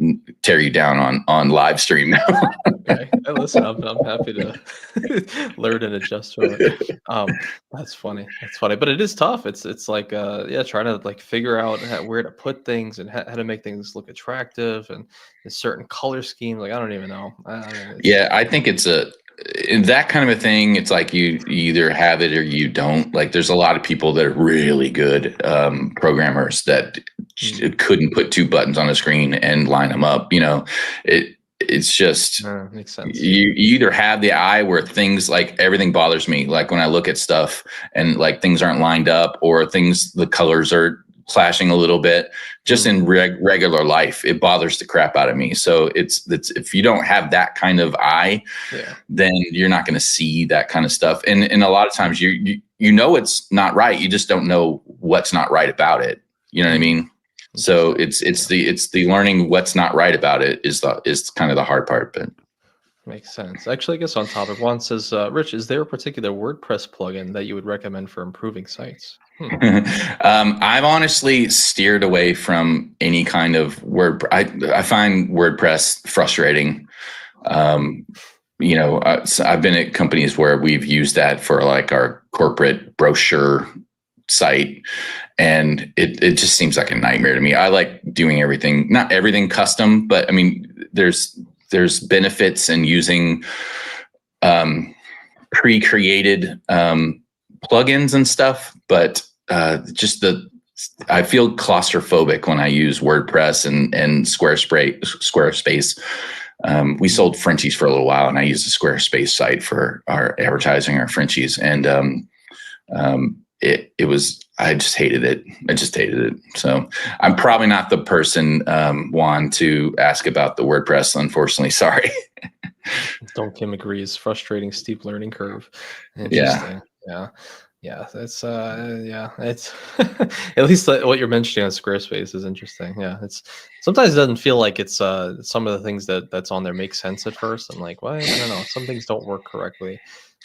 tear you down on live stream now. Okay. Listen, I'm happy to learn and adjust from it. That's funny. But it is tough. It's like trying to like figure out where to put things and how to make things look attractive and a certain color scheme. Like I don't even know. I think it's in that kind of a thing. It's like you either have it or you don't. Like there's a lot of people that are really good programmers that couldn't put two buttons on a screen and line them up. It's just makes sense. You either have the eye where things like everything bothers me, like when I look at stuff and like things aren't lined up or the colors are clashing a little bit. Just in regular life, it bothers the crap out of me. So it's if you don't have that kind of eye, then you're not going to see that kind of stuff. And a lot of times you it's not right. You just don't know what's not right about it. You know what I mean? So it's the learning what's not right about it is kind of the hard part. But makes sense. Actually, I guess on topic, Juan says, Rich, is there a particular WordPress plugin that you would recommend for improving sites? I've honestly steered away from any kind of I find WordPress frustrating. I've been at companies where we've used that for like our corporate brochure site, and it just seems like a nightmare to me. I like doing everything, not everything custom, but I mean, there's benefits in using pre-created plugins and stuff, but I feel claustrophobic when I use WordPress and Squarespace. We sold Frenchies for a little while, and I used a Squarespace site for our advertising, our Frenchies, and I just hated it. So I'm probably not the person, Juan, to ask about the WordPress, unfortunately. Sorry. Don't Kim agrees. Frustrating, steep learning curve. Yeah. Interesting. Yeah. That's it's at least what you're mentioning on Squarespace is interesting. Yeah, it's sometimes it doesn't feel like it's some of the things that's on there make sense at first. I'm like, what? I don't know. Some things don't work correctly.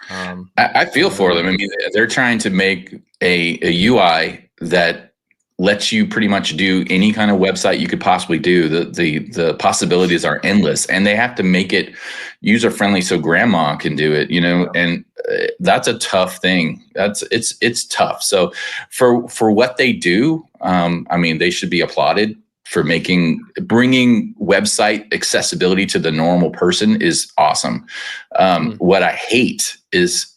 I feel for them. I mean, they're trying to make a UI that lets you pretty much do any kind of website you could possibly do. The possibilities are endless, and they have to make it user friendly so grandma can do it. And that's a tough thing. It's tough. So for what they do, I mean, they should be applauded for bringing website accessibility to the normal person is awesome. What I hate is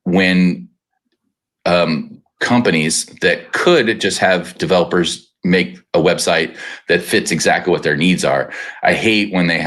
when companies that could just have developers make a website that fits exactly what their needs are. I hate when they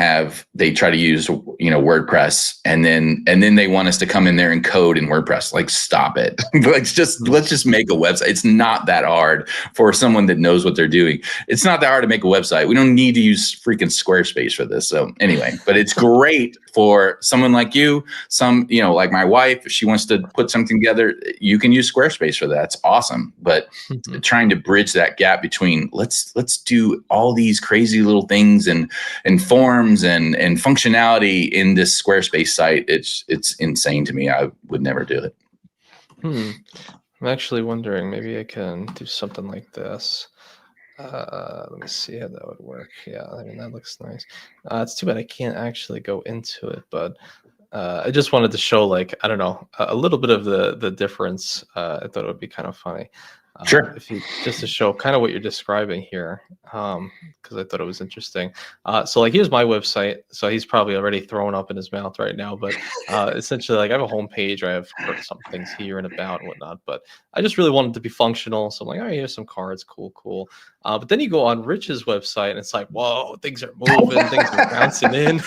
try to use, WordPress and then they want us to come in there and code in WordPress. Like, stop it. let's just make a website. It's not that hard for someone that knows what they're doing. It's not that hard to make a website. We don't need to use freaking Squarespace for this. So anyway, but it's great for someone like you, like my wife, if she wants to put something together, you can use Squarespace for that. It's awesome. But trying to bridge that gap between let's do all these crazy little things and forms and functionality in this Squarespace site, it's insane to me. I would never do it. I'm actually wondering, maybe I can do something like this. Let me see how that would work. Yeah, I mean, that looks nice. It's too bad I can't actually go into it, but I just wanted to show, like, I don't know, a little bit of the difference. I thought it would be kind of funny. Sure. If you just to show kind of what you're describing here, because I thought it was interesting. So like, here's my website. So he's probably already throwing up in his mouth right now, but essentially, like, I have a home page. I have some things here and about and whatnot, but I just really wanted to be functional. So I'm like, all right, here's some cards. Cool. But then you go on Rich's website and it's like, whoa, things are moving, things are bouncing in.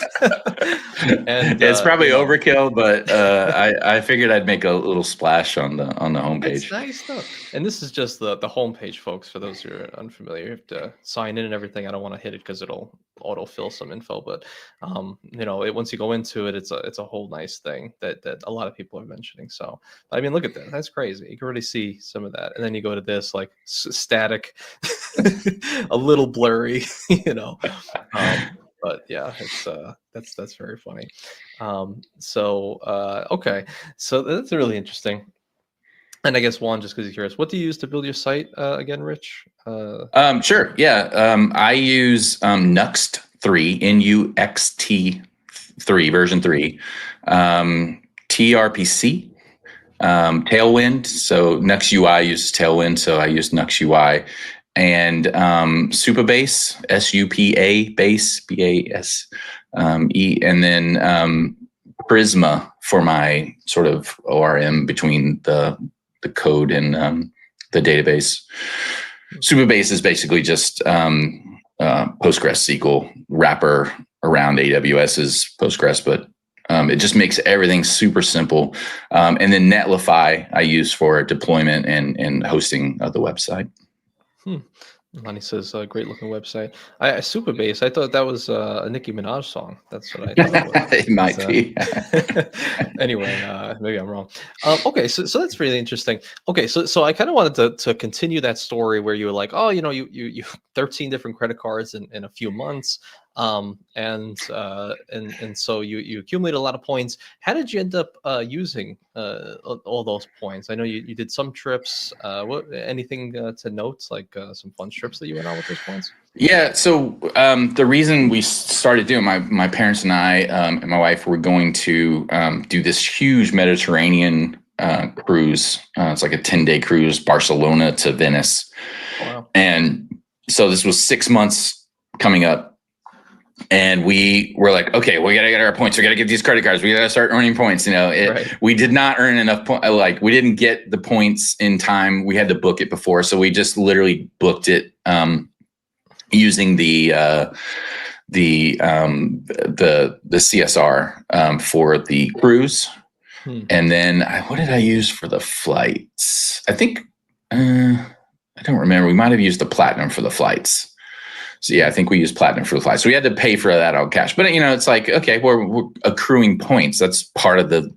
And it's probably overkill, but I figured I'd make a little splash on the homepage. It's nice stuff. And this is just the homepage, folks. For those who are unfamiliar, you have to sign in and everything. I don't want to hit it because it'll autofill some info, but once you go into it, it's a whole nice thing that a lot of people are mentioning. So I mean, look at that. That's crazy. You can already see some of that. And then you go to this, like, static, a little blurry, but yeah, it's that's very funny. Okay, so that's really interesting. And I guess, Juan, just because you're curious, what do you use to build your site again, Rich? Sure. Yeah. I use Nuxt 3, NUXT 3, version 3, TRPC, Tailwind. So Nuxt UI uses Tailwind, so I use Nuxt UI, and Supabase, SUPA base, BASE, and then Prisma for my sort of ORM between the code and the database. Supabase is basically just PostgreSQL wrapper around AWS's Postgres, but it just makes everything super simple. And then Netlify I use for deployment and hosting of the website. Lonnie says, great looking website. Supabase, I thought that was a Nicki Minaj song. That's what I thought it was. It might be. Anyway, maybe I'm wrong. Okay, so that's really interesting. Okay, so I kind of wanted to continue that story where you were like, oh, you 13 different credit cards in a few months. And so you accumulate a lot of points. How did you end up using all those points? I know you did some trips. Anything to note, like some fun trips that you went on with those points? Yeah. So the reason we started doing, my parents and I and my wife were going to do this huge Mediterranean cruise. It's like a 10-day cruise, Barcelona to Venice. Oh, wow. And so this was 6 months coming up. And we were like, okay, we got to get our points. We got to get these credit cards. We got to start earning points. We did not earn enough points. Like, we didn't get the points in time. We had to book it before. So we just literally booked it using the CSR for the cruise. And then what did I use for the flights? I think, I don't remember. We might've used the platinum for the flights. So yeah, I think we used platinum for the flights. So we had to pay for that on cash, but it's like, okay, we're accruing points. That's part of the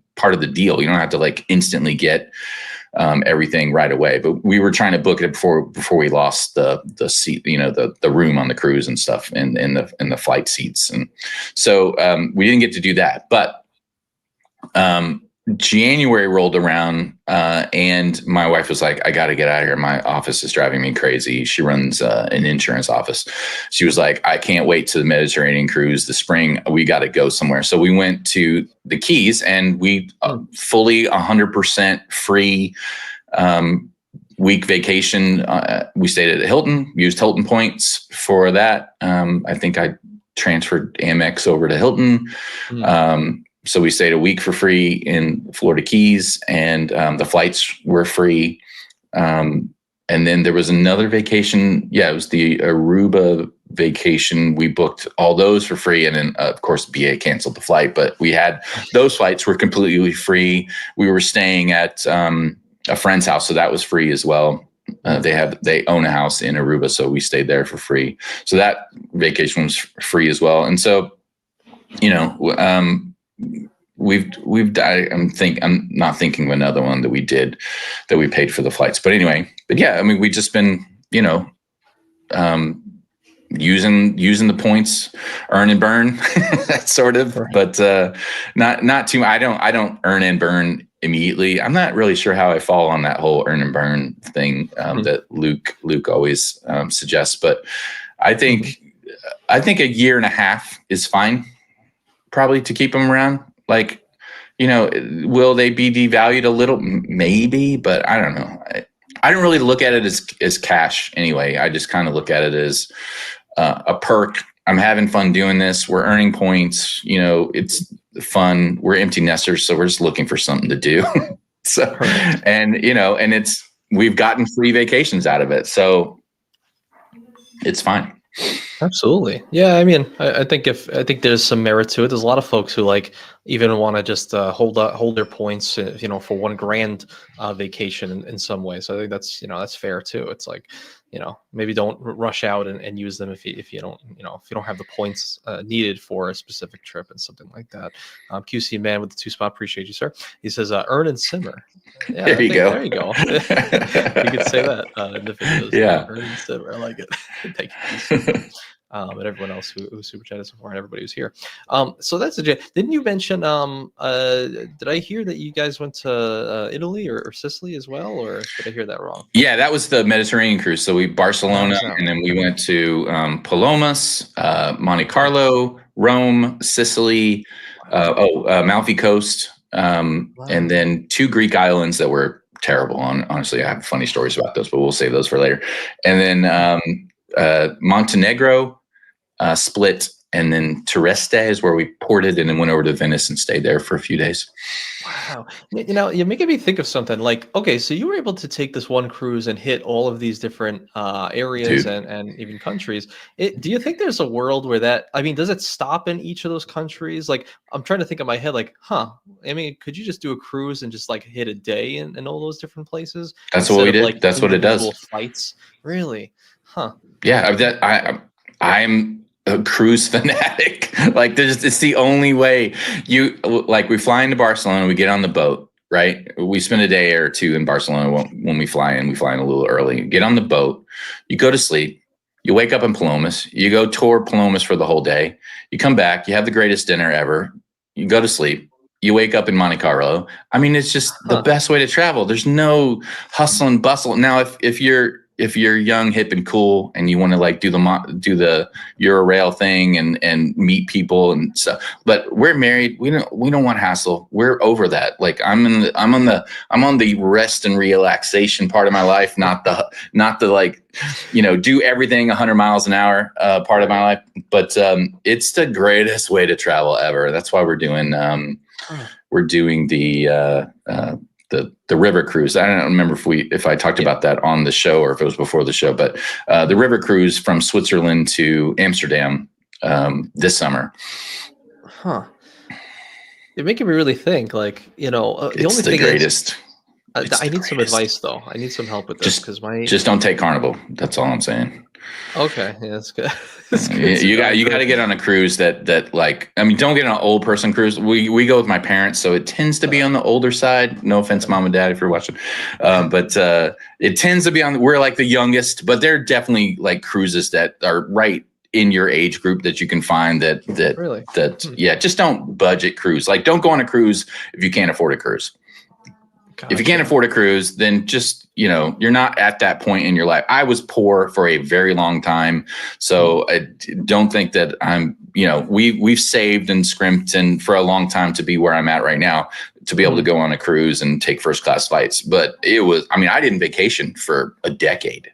deal. You don't have to like instantly get everything right away, but we were trying to book it before we lost the seat, the room on the cruise and stuff in the flight seats. And so we didn't get to do that, but January rolled around and my wife was like, I got to get out of here. My office is driving me crazy. She runs an insurance office. She was like, I can't wait to the Mediterranean cruise this spring. We got to go somewhere. So we went to the Keys and we fully 100% free week vacation. We stayed at Hilton, used Hilton points for that. I think I transferred Amex over to Hilton. So we stayed a week for free in Florida Keys, and the flights were free. And then there was another vacation. Yeah, it was the Aruba vacation. We booked all those for free. And then, of course, BA canceled the flight, but we had those flights were completely free. We were staying at a friend's house, so that was free as well. They own a house in Aruba, so we stayed there for free. So that vacation was free as well. And so, I'm not thinking of another one that we did that we paid for the flights, but yeah, we just been, using the points, earn and burn, that sort of, right. But not too. I don't earn and burn immediately. I'm not really sure how I fall on that whole earn and burn thing that Luke always suggests, but I think a year and a half is fine, probably, to keep them around. Like, will they be devalued a little? Maybe, but I don't know. I don't really look at it as cash anyway. I just kind of look at it as a perk. I'm having fun doing this. We're earning points. It's fun. We're empty nesters, so we're just looking for something to do. So, and we've gotten free vacations out of it, so it's fine. Absolutely. Yeah. I think there's some merit to it. There's a lot of folks who even want to just hold their points, for one grand vacation in some way. So I think that's fair too. It's like, maybe don't rush out and use them if you don't have the points needed for a specific trip and something like that. QC Man with the 2-spot. Appreciate you, sir. He says, earn and simmer. Yeah, there you go. There you go. You could say that in the videos. Yeah. Earn and simmer. I like it. Thank you. And everyone else who super chatted so far, and everybody who's here. So that's legit. Didn't you mention? Did I hear that you guys went to Italy or Sicily as well, or did I hear that wrong? Yeah, that was the Mediterranean cruise. So we Barcelona, and then we went to Palomas, Monte Carlo, Rome, Sicily, Amalfi Coast, and then 2 Greek islands that were terrible. Honestly, I have funny stories about those, but we'll save those for later. And then Montenegro, Split, and then Trieste is where we ported and then went over to Venice and stayed there for a few days. Wow. You're making me think of something like, okay, so you were able to take this one cruise and hit all of these different areas and even countries. Do you think there's a world where does it stop in each of those countries? Like, I'm trying to think in my head, like, could you just do a cruise and just hit a day in all those different places? That's what we did. That's what it does. Flights. Really? Huh. Yeah. I'm a cruise fanatic. It's the only way we fly into Barcelona, we get on the boat, right? We spend a day or two in Barcelona when we fly in. We fly in a little early, get on the boat, you go to sleep, you wake up in Palomas, you go tour Palomas for the whole day. You come back, you have the greatest dinner ever. You go to sleep, you wake up in Monte Carlo. It's just the best way to travel. There's no hustle and bustle. Now, if you're if you're young, hip, and cool, and you want to like do the Euro-rail thing and meet people and stuff. But we're married. We don't want hassle. We're over that. Like I'm on the rest and relaxation part of my life, not the like, do everything 100 miles an hour part of my life. But it's the greatest way to travel ever. That's why we're doing the river cruise. I don't remember if I talked about that on the show or if it was before the show, but the river cruise from Switzerland to Amsterdam this summer. Huh. You're making me really think. Like, the it's only the thing greatest. I need some advice though. I need some help with this because just don't take Carnival. That's all I'm saying. Okay, yeah, that's good. That's good you got to get on a cruise that like, I mean, don't get on an old person cruise. We go with my parents, so it tends to be on the older side. No offense, mom and dad, if you're watching, but it tends to be we're like the youngest, but there are definitely like cruises that are right in your age group that you can find Really? Yeah, just don't budget cruise. Like, don't go on a cruise if you can't afford a cruise. Gotcha. If you can't afford a cruise, then just, you're not at that point in your life. I was poor for a very long time. So I don't think that I'm, we've saved and scrimped and for a long time to be where I'm at right now, to be able to go on a cruise and take first class flights. But I didn't vacation for a decade.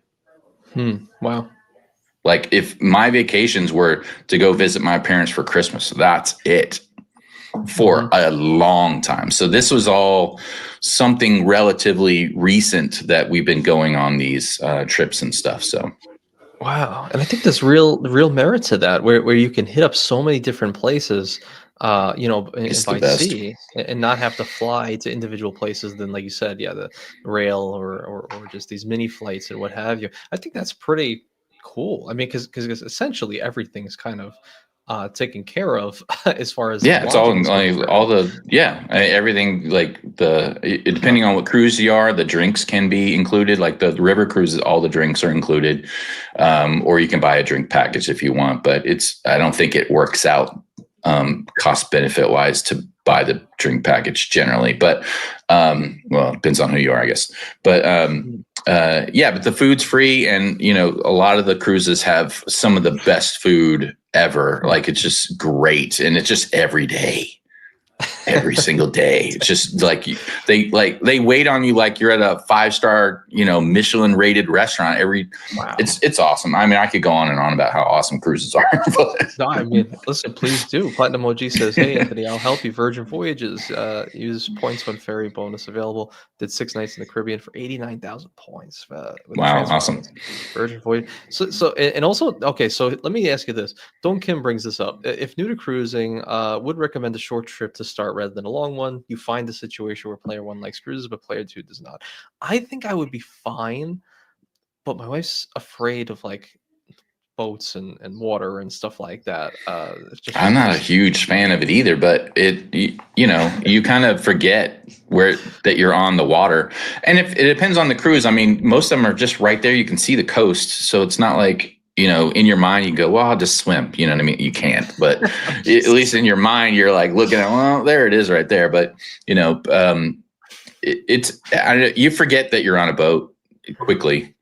Wow. Like if my vacations were to go visit my parents for Christmas, that's it. For a long time. So this was all something relatively recent that we've been going on these trips and stuff. So wow. And I think there's real merit to that where you can hit up so many different places by sea and not have to fly to individual places. Then, like you said, the rail or just these mini flights and what have you. I think that's pretty cool. I mean, because essentially everything's kind of taken care of as far as it's all everything, like depending on what cruise you are, the drinks can be included. Like the river cruises, all the drinks are included, or you can buy a drink package if you want, but I don't think it works out cost benefit wise to buy the drink package generally, but well, it depends on who you are, I guess. But but the food's free, and a lot of the cruises have some of the best food ever. Like, it's just great, and it's just every day. Every single day. It's just like they wait on you like you're at a 5-star, Michelin rated restaurant. Wow. It's awesome. I mean, I could go on and on about how awesome cruises are. No, I mean, listen, please do. Platinum OG says, "Hey Anthony, I'll help you. Virgin Voyages. Use points when ferry bonus available. Did 6 nights in the Caribbean for 89,000 points. Wow, awesome. Virgin Voyage. So and also, okay. So let me ask you this. Don Kim brings this up. If new to cruising, would recommend a short trip to start rather than a long one. You find the situation where player 1 likes cruises, but player 2 does not. I think I would be fine, but my wife's afraid of like boats and water and stuff like that. I'm not a huge fan of it either, but you kind of forget that you're on the water. And if it depends on the cruise, I mean, most of them are just right there. You can see the coast. So it's not like, in your mind, you go, well, I'll just swim. You know what I mean? You can't, but at least in your mind, you're like looking at, well, there it is right there. But, you forget that you're on a boat quickly.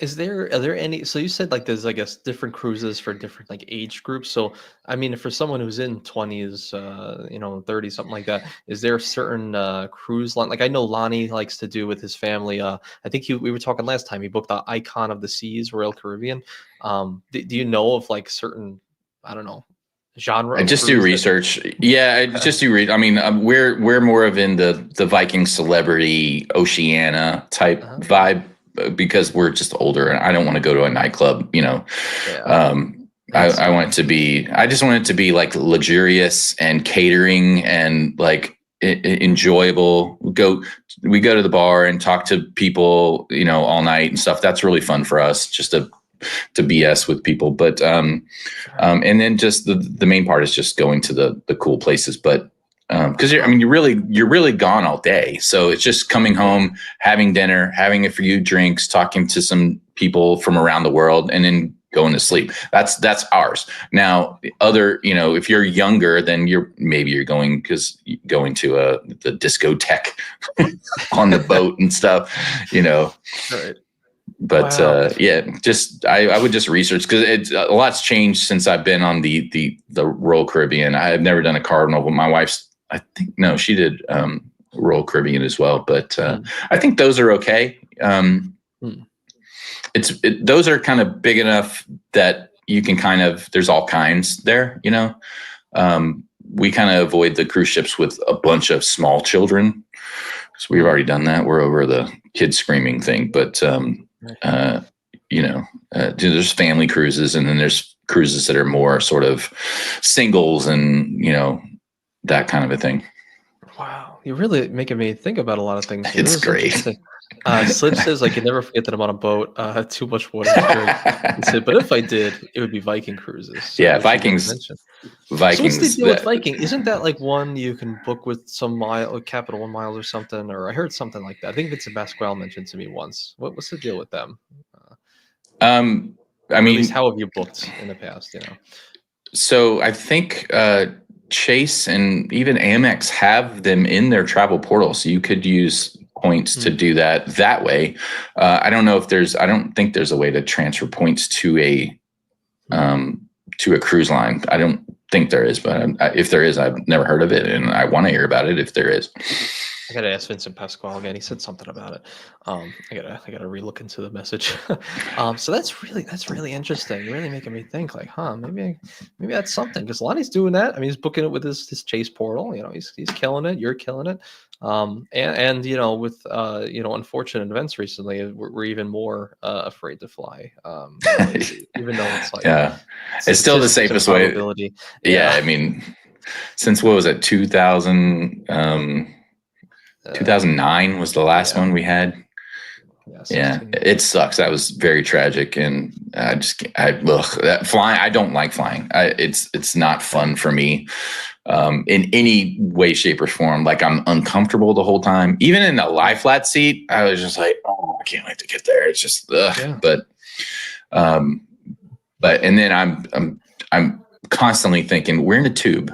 Are there any, so you said like there's, I guess, different cruises for different like age groups. So, I mean, for someone who's in 20s, 30s, something like that, is there a certain cruise line? Like I know Lonnie likes to do with his family. I think we were talking last time, he booked the Icon of the Seas, Royal Caribbean. Do you know of like certain, I don't know, genre? I just do research. I just do read. I mean, we're more of in the Viking celebrity Oceania type vibe, because we're just older and I don't want to go to a nightclub, I want it to be, I just want it to be like luxurious and catering and like enjoyable. We go to the bar and talk to people, all night and stuff. That's really fun for us, just to BS with people. But, and then just the main part is just going to the cool places. But, because you're really gone all day. So it's just coming home, having dinner, having a few drinks, talking to some people from around the world, and then going to sleep. That's ours. Now, if you're younger, then you're going to the discotheque on the boat and stuff, Right. But Wow. yeah, just I would just research, because it's a lot's changed since I've been on the Royal Caribbean. I have never done a Cardinal, but my wife's, I think, no, she did Royal Caribbean as well. But I think those are okay. Mm. Those are kind of big enough that you can kind of, there's all kinds there, you know. We kind of avoid the cruise ships with a bunch of small children. So we've already done that. We're over the kids screaming thing. But, you know, there's family cruises, and then there's cruises that are more sort of singles and, you know, that kind of a thing. Wow, you're really making me think about a lot of things here. It's This is great. interesting. Slip says, I can never forget that I'm on a boat, too much water to drink. He said, but if I did, it would be Viking cruises. Yeah, Which you didn't Vikings. mention. So what's the Vikings. deal with Viking? Isn't that like one you can book with some Capital One miles or something? Or I heard something like that. I think Vincent Pasquale mentioned to me once. What's the deal with them? I Or at least mean, how have you booked in the past? You know. so I think Chase and even Amex have them in their travel portal, so you could use points to do that way. I don't know if I don't think there's a way to transfer points to a cruise line. I don't think there is, but if there is, I've never heard of it, and I want to hear about it if there is. I gotta ask Vincent Pasquale again. He said something about it. I gotta relook into the message. So that's really interesting. You're really making me think, like, maybe that's something, because Lonnie's doing that. I mean, he's booking it with his Chase portal. You know, he's killing it. You're killing it. And you know, with you know, unfortunate events recently, we're even more afraid to fly. Even though it's like, yeah, it's still the safest way. Yeah, I mean, since what was it, 2009 was the last one we had. Yeah, it sucks. That was very tragic, and that flying. I don't like flying. It's not fun for me in any way, shape, or form. Like, I'm uncomfortable the whole time. Even in the lie flat seat, I was just like, oh, I can't wait to get there. It's just, but and then I'm constantly thinking, we're in a tube,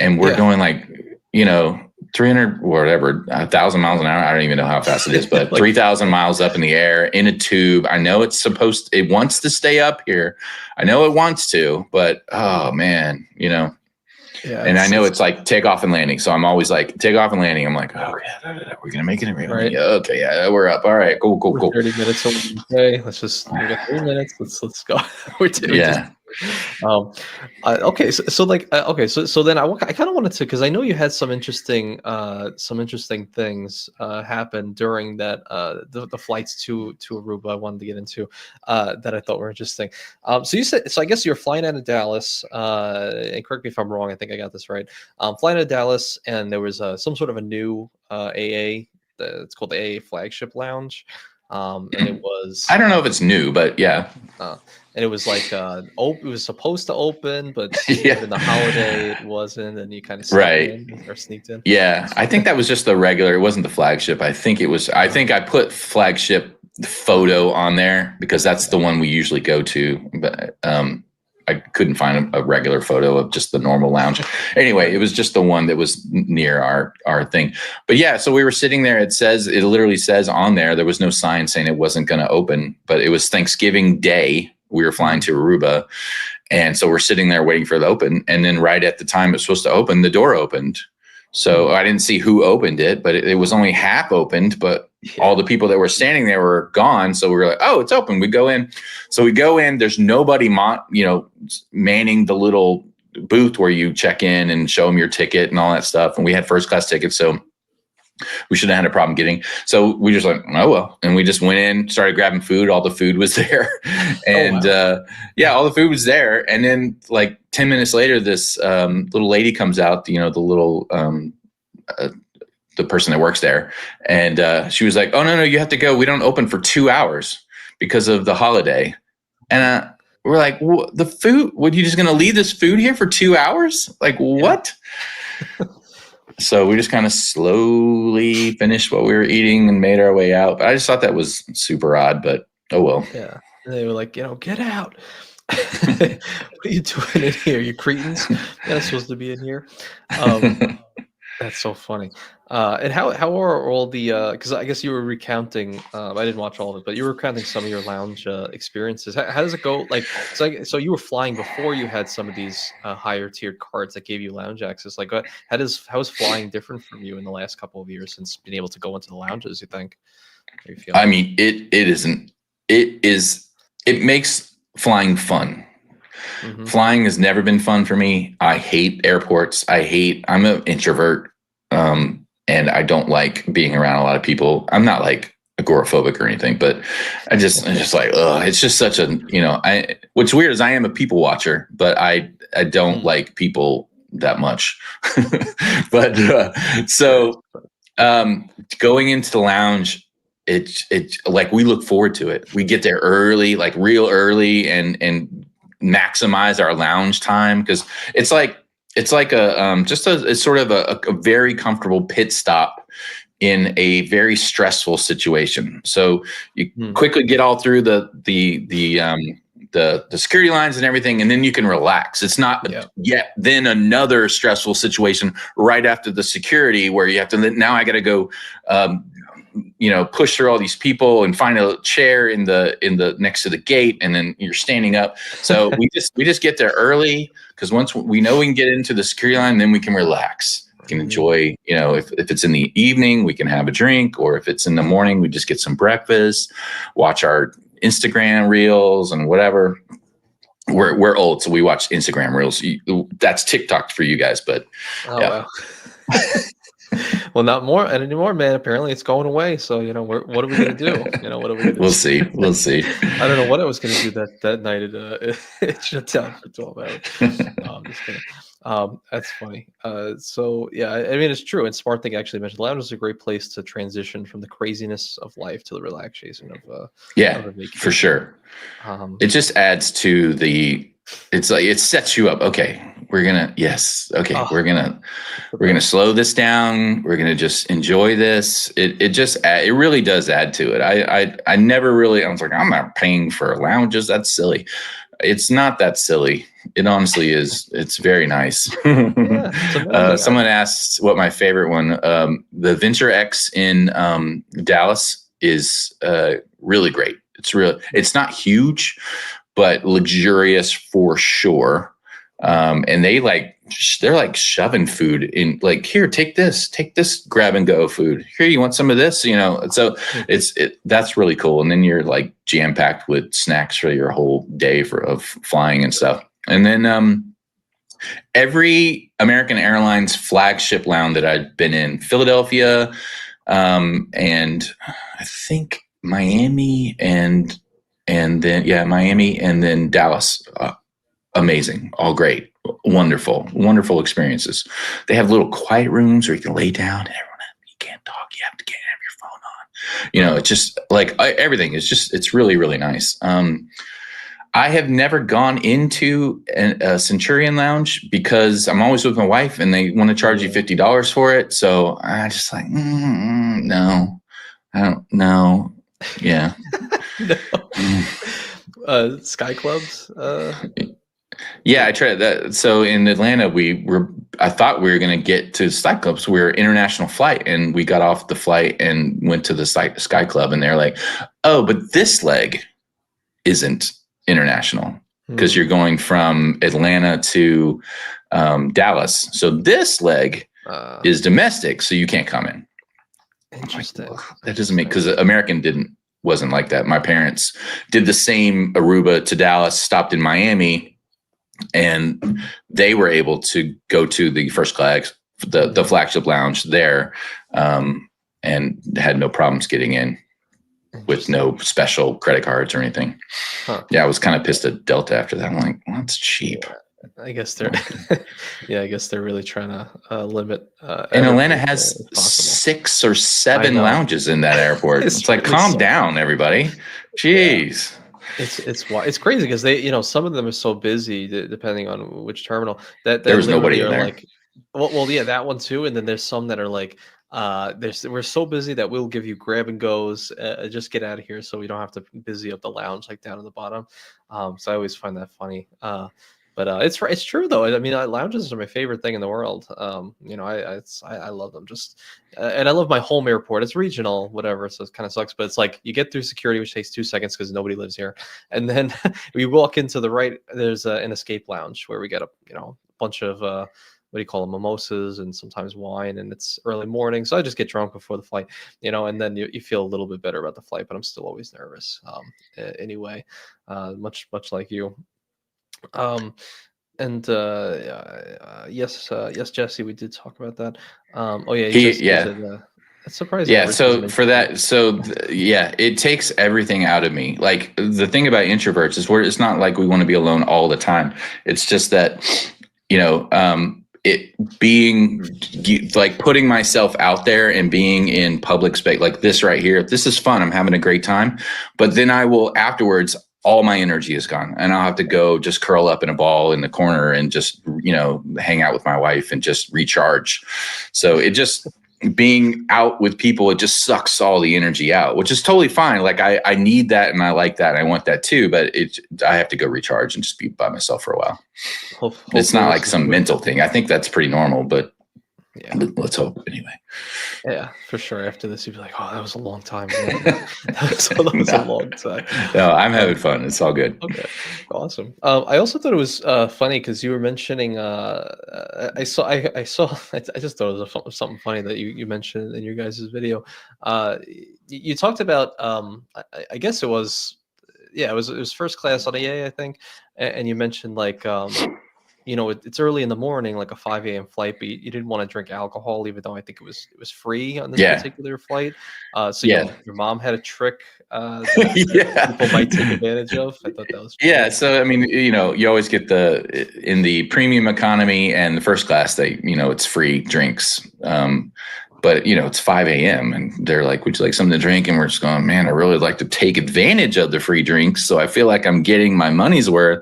and we're going, like, you know, 300 or whatever, 1,000 miles an hour. I don't even know how fast it is, but like 3,000 miles up in the air in a tube. I know it wants to stay up here. I know it wants to, but oh man, you know. Yeah, and I know it's like takeoff and landing. So I'm always like, takeoff and landing. I'm like, oh yeah, we're gonna make it. Right. Okay, yeah, we're up. All right, cool. 30 minutes away. We got 3 minutes. Let's go. Okay, so then I kind of wanted to, because I know you had some interesting things happen during that the flights to Aruba I wanted to get into that I thought were interesting. So you said, so I guess you're flying out of Dallas, and correct me if I'm wrong, I think I got this right. Flying out of Dallas, and there was some sort of a new AA, it's called the AA Flagship Lounge. And it was, I don't know if it's new, but yeah. And it was like it was supposed to open, but given the holiday, it wasn't, and you kind of sneaked in. Yeah, I think that was just the regular. It wasn't the flagship. I think it was. I think I put flagship photo on there because that's the one we usually go to. But I couldn't find a regular photo of just the normal lounge. Anyway, it was just the one that was near our thing. But yeah, so we were sitting there. It literally says on there was no sign saying it wasn't going to open, but it was Thanksgiving Day. We were flying to Aruba. And so we're sitting there waiting for it to open. And then right at the time it's supposed to open, the door opened. So I didn't see who opened it, but it was only half opened, but all the people that were standing there were gone. So we were like, oh, it's open. We go in. So we go in, there's nobody, manning the little booth where you check in and show them your ticket and all that stuff. And we had first class tickets. So we shouldn't have had a problem getting. So we just like, oh, well. And we just went in, started grabbing food. All the food was there. And all the food was there. And then like 10 minutes later, this little lady comes out, the little, the person that works there. And she was like, oh, no, you have to go. We don't open for 2 hours because of the holiday. And we're like, the food, what, you just going to leave this food here for 2 hours? Like, what? So we just kind of slowly finished what we were eating and made our way out. But I just thought that was super odd, but oh well. Yeah. And they were like, get out. What are you doing in here? You cretins? You're not supposed to be in here. That's so funny. And how are all the because I guess you were recounting I didn't watch all of it, but you were recounting some of your lounge experiences. How does it go? Like so you were flying before you had some of these higher tiered cards that gave you lounge access. Like how is flying different from you in the last couple of years since being able to go into the lounges, you think? How you feel? I mean, it isn't. It is. It makes flying fun. Hmm. Flying has never been fun for me. I hate airports. I'm an introvert. And I don't like being around a lot of people. I'm not like agoraphobic or anything, but I'm just like, ugh, it's just such a, what's weird is I am a people watcher, but I don't like people that much. But, so, going into the lounge, it like we look forward to it. We get there early, like real early, and maximize our lounge time because it's like a just a it's sort of a very comfortable pit stop in a very stressful situation. So you quickly get all through the security lines and everything, and then you can relax. It's not yet then another stressful situation right after the security where you have to now I got to go push through all these people and find a chair in the next to the gate, and then you're standing up. So we just get there early because once we know we can get into the security line, then we can relax. We can enjoy, if it's in the evening, we can have a drink, or if it's in the morning, we just get some breakfast, watch our Instagram reels and whatever. We're old, so we watch Instagram reels. That's TikTok for you guys, but Wow. Well, not more anymore, man. Apparently, it's going away. So what are we gonna do? What are we gonna do? We'll see. We'll see. I don't know what I was gonna do that night. It shut down for 12 hours. No, I'm just kidding. That's funny. So yeah, I mean, it's true. And smart thing actually mentioned, lounge is a great place to transition from the craziness of life to the relaxation of a vacation. For sure. It just adds to it's like it sets you up. Okay, we're gonna slow this down. We're gonna just enjoy this. It really does add to it. I never really, I was like, I'm not paying for lounges. That's silly. It's not that silly. It honestly is. It's very nice. Someone asked what my favorite one. The Venture X in Dallas is really great. It's not huge, but luxurious for sure. And they're like shoving food in, like, here, take this grab and go food. Here, you want some of this? So that's really cool. And then you're like jam packed with snacks for your whole day of flying and stuff. And then every American Airlines flagship lounge that I've been in, Philadelphia, and I think Miami, and then Dallas. Amazing, all great, wonderful experiences. They have little quiet rooms where you can lay down and you can't talk. You have to have your phone on. It's just like everything is it's really, really nice. I have never gone into a Centurion lounge because I'm always with my wife and they want to charge you $50 for it. So I just like, no, I don't know. Yeah. Sky clubs. Yeah, I tried that. So in Atlanta, I thought we were going to get to Sky Clubs. We were international flight, and we got off the flight and went to the Sky Club, and they're like, "Oh, but this leg isn't international because you're going from Atlanta to Dallas. So this leg is domestic, so you can't come in." Interesting. That doesn't make, because American wasn't like that. My parents did the same Aruba to Dallas, stopped in Miami, and they were able to go to the first class, the flagship lounge there, and had no problems getting in with no special credit cards or anything. Yeah, I was kind of pissed at Delta after that. I'm like, well, that's cheap. I guess they're I guess they're really trying to limit and Atlanta has 6 or 7 lounges in that airport. It's like, calm down, everybody. Jeez. It's crazy because they, some of them are so busy depending on which terminal that there was nobody in there. Like, well, yeah, that one too. And then there's some that are like, we're so busy that we'll give you grab and goes. Just get out of here so we don't have to busy up the lounge like down at the bottom. So I always find that funny. But it's true though. I mean, lounges are my favorite thing in the world. I love them. Just and I love my home airport. It's regional, whatever, so it kind of sucks. But it's like you get through security, which takes 2 seconds because nobody lives here, and then we walk into the right. There's an escape lounge where we get a bunch of what do you call them, mimosas and sometimes wine, and it's early morning, so I just get drunk before the flight, and then you feel a little bit better about the flight, but I'm still always nervous. Anyway, much like you. Um, and yes, Jesse, we did talk about that. Oh yeah, he said, it's surprising. Yeah. So for that, yeah, it takes everything out of me. Like the thing about introverts is it's not like we want to be alone all the time. It's just that, it being like putting myself out there and being in public space like this right here. This is fun. I'm having a great time, but then I will afterwards, all my energy is gone and I'll have to go just curl up in a ball in the corner and just, hang out with my wife and just recharge. So it just being out with people, it just sucks all the energy out, which is totally fine. Like I need that and I like that. And I want that too, but I have to go recharge and just be by myself for a while. It's not like some mental thing. I think that's pretty normal, but yeah, let's hope anyway. Yeah, for sure. After this, you'd be like, "Oh, that was a long time." that was a long time. No, I'm having fun. It's all good. Okay, awesome. I also thought it was funny because you were mentioning. I just thought it was something funny that you mentioned in your guys' video. You talked about. I guess it was. Yeah, it was first class on EA, I think, and you mentioned like. It's early in the morning, like a 5 a.m. flight, but you didn't want to drink alcohol, even though I think it was free on this particular flight. So your mom had a trick that people might take advantage of. I thought that was funny. Yeah. So I mean, you always get in the premium economy and the first class, it's free drinks. But it's 5 a.m. and they're like, "Would you like something to drink?" And we're just going, "Man, I really like to take advantage of the free drinks." So I feel like I'm getting my money's worth,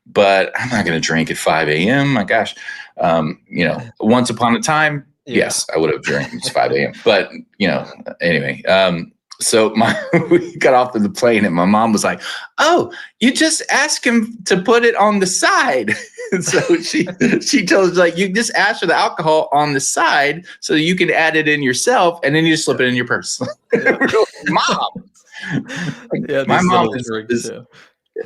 but I'm not going to drink at 5 a.m. My gosh. Once upon a time, yes, I would have drank at 5 a.m. But, anyway, so we got off of the plane and my mom was like, "Oh, you just ask him to put it on the side." And so she told us, like, you just ask for the alcohol on the side so you can add it in yourself and then you just slip it in your purse. Mom.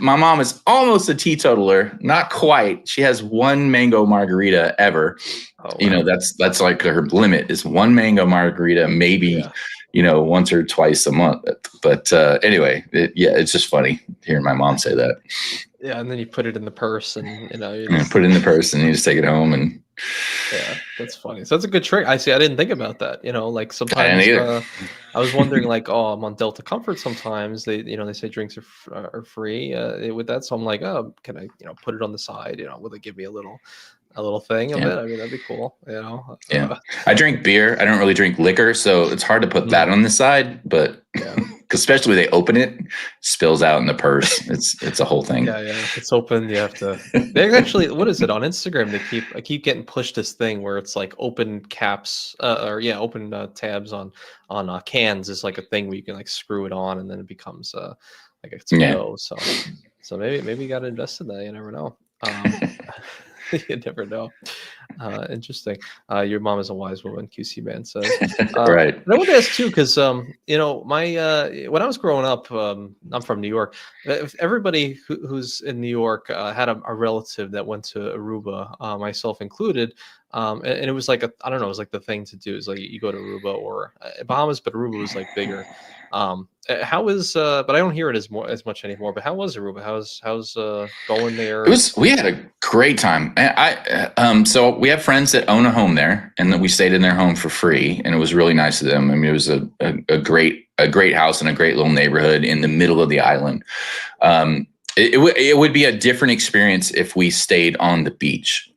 My mom is almost a teetotaler, not quite. She has one mango margarita ever. Oh, wow. That's like her limit is one mango margarita, maybe, once or twice a month. But anyway, it's just funny hearing my mom say that. Yeah, and then you put it in the purse, and you put it in the purse, and you just take it home, and yeah, that's funny. So that's a good trick. I didn't think about that. Like sometimes I was wondering, like, oh, I'm on Delta Comfort. Sometimes they say drinks are free with that. So I'm like, oh, can I put it on the side? Will they give me a little thing of it? I mean, that'd be cool. Yeah. I drink beer. I don't really drink liquor, so it's hard to put that on the side. But especially when they open it, spills out in the purse. It's a whole thing. Yeah. It's open. You have to. They actually, what is it on Instagram? I keep getting pushed this thing where it's like open caps open tabs on cans is like a thing where you can like screw it on and then it becomes like it's go. So maybe you got to invest in that. You never know. You never know. Interesting. Your mom is a wise woman, QC Man says. Right. And I want to ask too, because my when I was growing up, I'm from New York. Everybody who's in New York had a relative that went to Aruba, myself included. And it was like I don't know, it was like the thing to do is like you go to Aruba or Bahamas, but Aruba was like bigger. How is but I don't hear it as much anymore, but how was Aruba? How's going there? We had a great time. So we have friends that own a home there, and then we stayed in their home for free, and it was really nice of them. I mean, it was a great house in a great little neighborhood in the middle of the island. It would be a different experience if we stayed on the beach.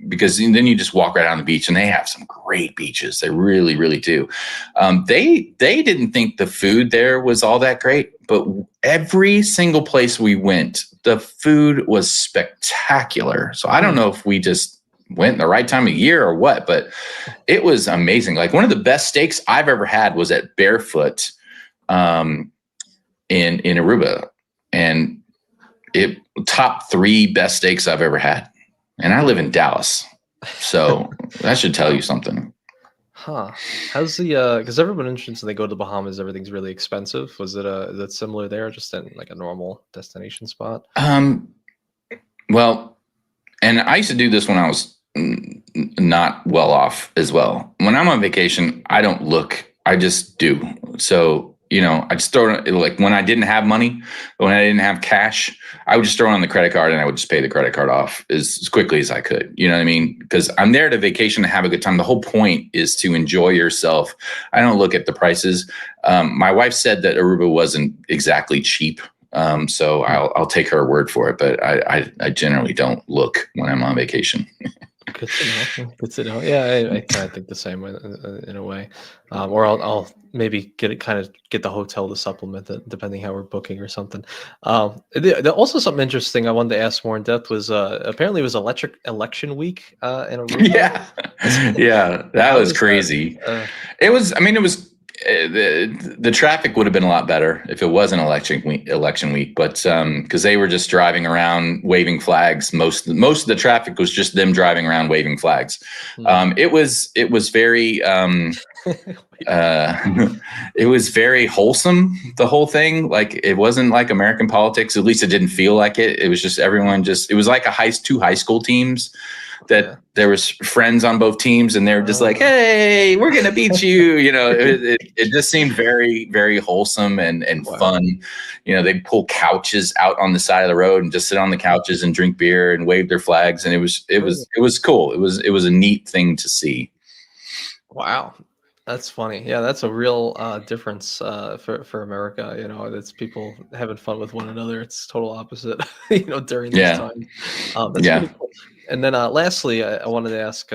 Because then you just walk right on the beach, and they have some great beaches. They really, really do. They didn't think the food there was all that great, but every single place we went, the food was spectacular. So I don't know if we just went the right time of year or what, but it was amazing. Like one of the best steaks I've ever had was at Barefoot in Aruba. And top 3 best steaks I've ever had. And I live in Dallas. So that should tell you something. Huh. How's the because everyone mentions when they go to the Bahamas, everything's really expensive. Was it is it similar there, just in like a normal destination spot? Um, well, and I used to do this when I was not well off as well. When I'm on vacation, I don't look, I just do. So, I just throw it, like when I didn't have money, when I didn't have cash, I would just throw it on the credit card and I would just pay the credit card off as quickly as I could. You know what I mean? Because I'm there to vacation to have a good time. The whole point is to enjoy yourself. I don't look at the prices. My wife said that Aruba wasn't exactly cheap. So I'll take her word for it, but I generally don't look when I'm on vacation. Good to know. Good to know. Yeah, I kind of think the same way in a way, or I'll maybe get the hotel to supplement it, depending how we're booking or something. Also something interesting I wanted to ask more in depth was apparently it was election week in Aruba. Yeah, yeah, that How was was that? crazy. It was. I mean, it was. The traffic would have been a lot better if it wasn't election week, but because they were just driving around waving flags. Most of the traffic was just them driving around waving flags. It was very it was very wholesome, the whole thing. Like, it wasn't like American politics, at least it didn't feel like it. It was just everyone it was like two high school teams that Yeah. there was friends on both teams, and they were just like, hey, we're gonna beat you. It just seemed very, very wholesome and Wow. fun. They'd pull couches out on the side of the road and just sit on the couches and drink beer and wave their flags, and it was cool. It was a neat thing to see. Wow. That's funny. Yeah, that's a real difference for America. It's people having fun with one another. It's total opposite, during these Yeah, times. That's yeah. pretty cool. And then lastly, I wanted to ask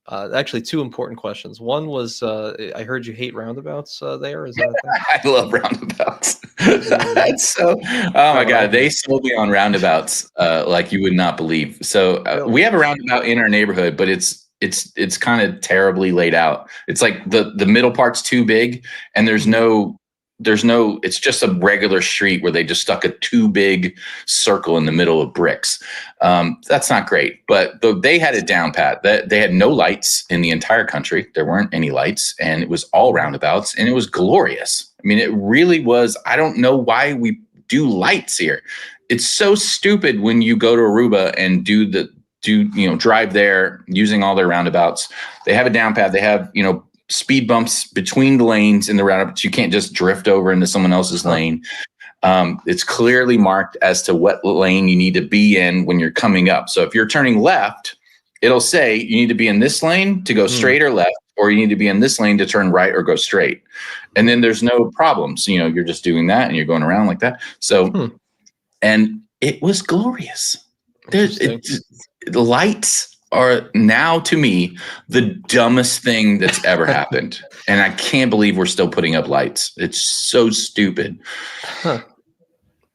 actually two important questions. One was I heard you hate roundabouts there. Is that a thing? I love roundabouts. Really? That's so. Oh my Not what I God, they heard. sold me on roundabouts like you would not believe. So we Really? have a roundabout in our neighborhood, but it's kind of terribly laid out. It's like the middle part's too big, and there's no. It's just a regular street where they just stuck a too big circle in the middle of bricks. That's not great, but they had it down pat. That they had no lights in the entire country. There weren't any lights, and it was all roundabouts, and it was glorious. I mean, it really was. I don't know why we do lights here. It's so stupid when you go to Aruba and drive there using all their roundabouts. They have a down pat. They have speed bumps between the lanes in the roundabouts. You can't just drift over into someone else's lane. It's clearly marked as to what lane you need to be in when you're coming up. So if you're turning left, it'll say you need to be in this lane to go straight or left, or you need to be in this lane to turn right or go straight. And then there's no problems. You're just doing that and you're going around like that. So, and it was glorious. The lights are now, to me, the dumbest thing that's ever happened. And I can't believe we're still putting up lights. It's so stupid. Huh.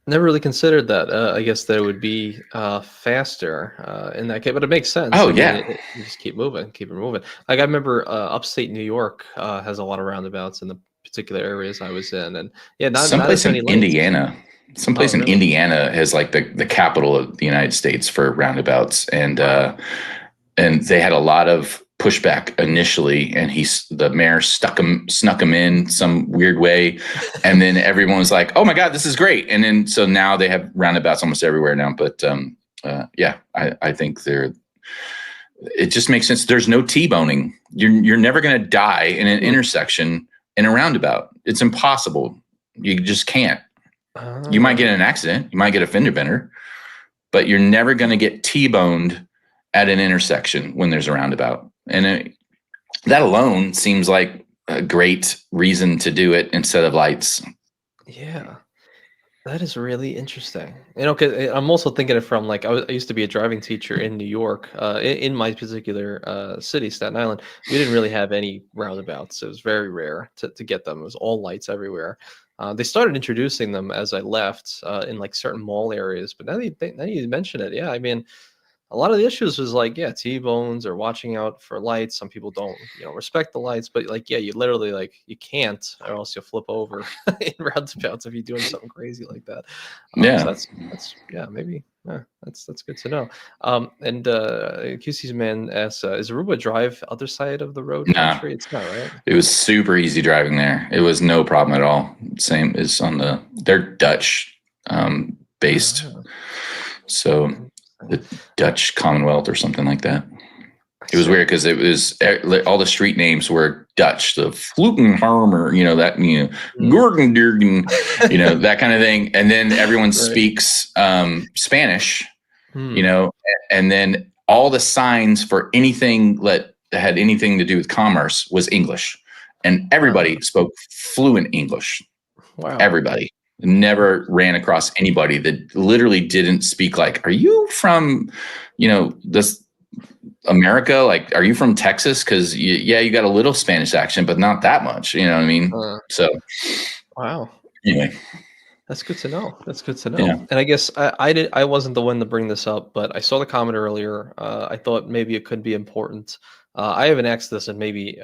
Never really considered that. I guess that it would be faster in that case, but it makes sense. Oh, I mean, yeah. you just keep it moving. Like I remember, upstate New York has a lot of roundabouts in the particular areas I was in, and yeah, not as Someplace many in lanes. Indiana. Oh, Someplace in really? Indiana has like the capital of the United States for roundabouts, and they had a lot of pushback initially, and the mayor snuck him in some weird way, and then everyone was like, "Oh my God, this is great!" And then so now they have roundabouts almost everywhere now. But yeah, I think it just makes sense. There's no T-boning. You're never going to die in an intersection in a roundabout. It's impossible. You just can't. You might get in an accident. You might get a fender bender, but you're never going to get T-boned at an intersection when there's a roundabout. And that alone seems like a great reason to do it instead of lights. Yeah, that is really interesting. 'Cause I'm also thinking it from like I used to be a driving teacher in New York, in my particular city, Staten Island. We didn't really have any roundabouts. It was very rare to get them. It was all lights everywhere. They started introducing them as I left in like certain mall areas, but now you mention it, yeah. I mean, a lot of the issues is like, yeah, T-bones or watching out for lights. Some people don't, respect the lights, but like, yeah, you literally like you can't, or else you'll flip over in roundabouts if you're doing something crazy like that. So Yeah. that's yeah, maybe yeah, that's good to know. And QC's man asks, is Aruba Drive other side of the road Nah, country? It's not, right? it was super easy driving there. It was no problem at all. Same as they're Dutch based. Ah, So the Dutch Commonwealth or something like that. I It was see. weird because it was all the street names were Dutch, the Flutenharmer, Mm. Gordendurgen, that kind of thing. And then everyone Right. speaks Spanish, Hmm. and then all the signs for anything that had anything to do with commerce was English. And Ah, everybody spoke fluent English. wow. Everybody. Never ran across anybody that literally didn't speak like, are you from, this America? Like, are you from Texas? Because you got a little Spanish accent, but not that much. You know what I mean? Uh, So wow. anyway, That's good to know. That's good to yeah. know. And I guess I wasn't the one to bring this up, but I saw the comment earlier. I thought maybe it could be important. I haven't asked this in maybe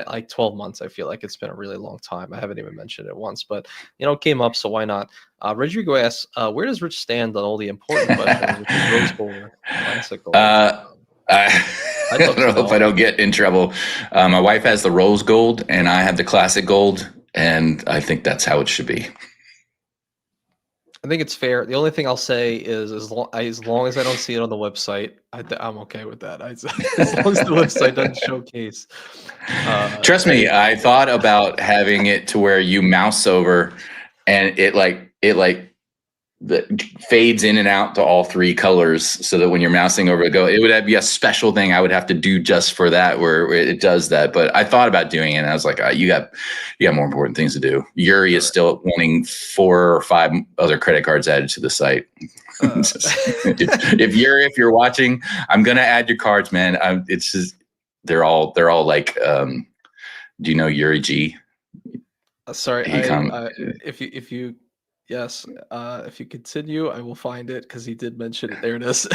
like 12 months. I feel like it's been a really long time. I haven't even mentioned it once, but it came up, so why not? Rodrigo asks, where does Rich stand on all the important questions, which is rose gold, classic gold? I, I'd I love to don't hope I know. don't get in trouble. My wife has the rose gold, and I have the classic gold, and I think that's how it should be. I think it's fair. The only thing I'll say is as long as I don't see it on the website, I'm okay with that. As long as the website doesn't showcase. Trust me, Any, I thought about having it to where you mouse over, and it that fades in and out to all three colors, so that when you're mousing over it would be a special thing I would have to do just for that, where it does that. But I thought about doing it, and I was like, you got more important things to do. Yuri all is still wanting 4 or 5 other credit cards added to the site. right. If you're watching, I'm gonna add your cards, man. It's just they're all like, do you know Yuri G? Sorry. He come. If you yes, if you continue, I will find it because he did mention it. There it is.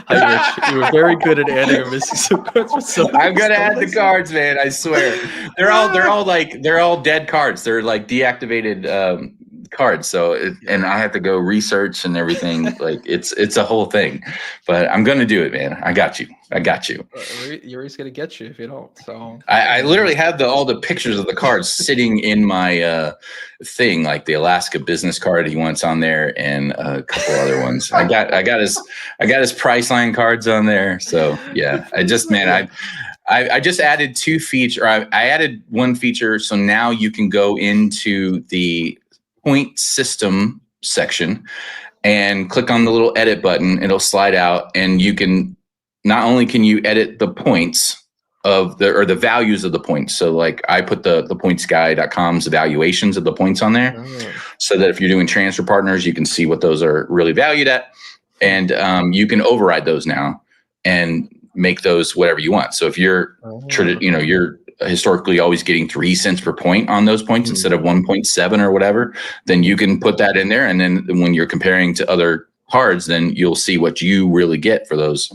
Hi, Rich. You were very good at adding or missing some cards for I'm gonna some add the reason. cards, man. I swear. They're all dead cards. They're like deactivated cards. So and I have to go research and everything. Like it's a whole thing. But I'm gonna do it, man. I got you. Yuri's gonna get you if you don't. So I literally have all the pictures of the cards sitting in my thing, like the Alaska business card he wants on there, and a couple other ones. I got his Priceline cards on there. So yeah, yeah. I just added 2 feature. I added 1 feature, so now you can go into the point system section and click on the little edit button. It'll slide out, and you can not only can you edit the points of the values of the points. So like I put the pointsguy.com's evaluations of the points on there, Oh. so that if you're doing transfer partners, you can see what those are really valued at, and you can override those now and make those whatever you want. So if you're Oh. you're historically always getting 3 cents per point on those points Hmm. instead of 1.7 or whatever, then you can put that in there, and then when you're comparing to other cards, then you'll see what you really get for those.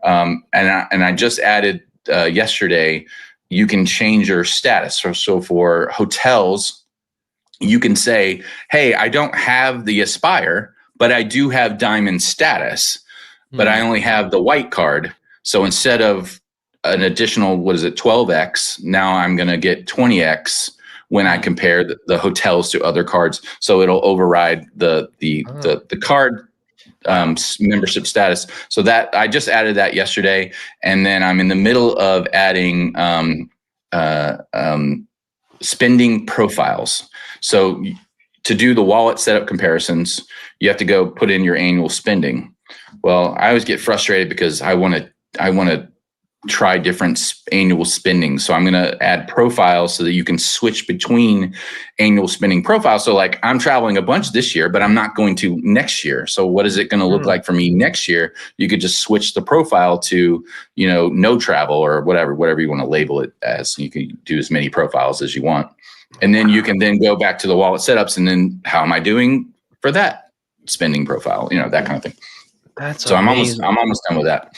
And I just added yesterday, you can change your status. So for hotels, you can say, hey, I don't have the Aspire, but I do have Diamond status, but I Hmm. only have the white card. So instead of an additional, 12x, now I'm going to get 20x when I Hmm. compare the hotels to other cards. So it'll override the Oh. card Wow. membership status. So that I just added that yesterday, and then I'm in the middle of adding uh, um, spending profiles. So to do the wallet setup comparisons, you have to go put in your annual spending. Well, I always get frustrated because I want to try different annual spending. So I'm going to add profiles so that you can switch between annual spending profiles. So like I'm traveling a bunch this year, but I'm not going to next year. So what is it going to look Hmm. like for me next year? You could just switch the profile to, no travel or whatever you want to label it as. You can do as many profiles as you want. And then you can then go back to the wallet setups, and then how am I doing for that spending profile? That kind of thing. That's So amazing. I'm almost done with that.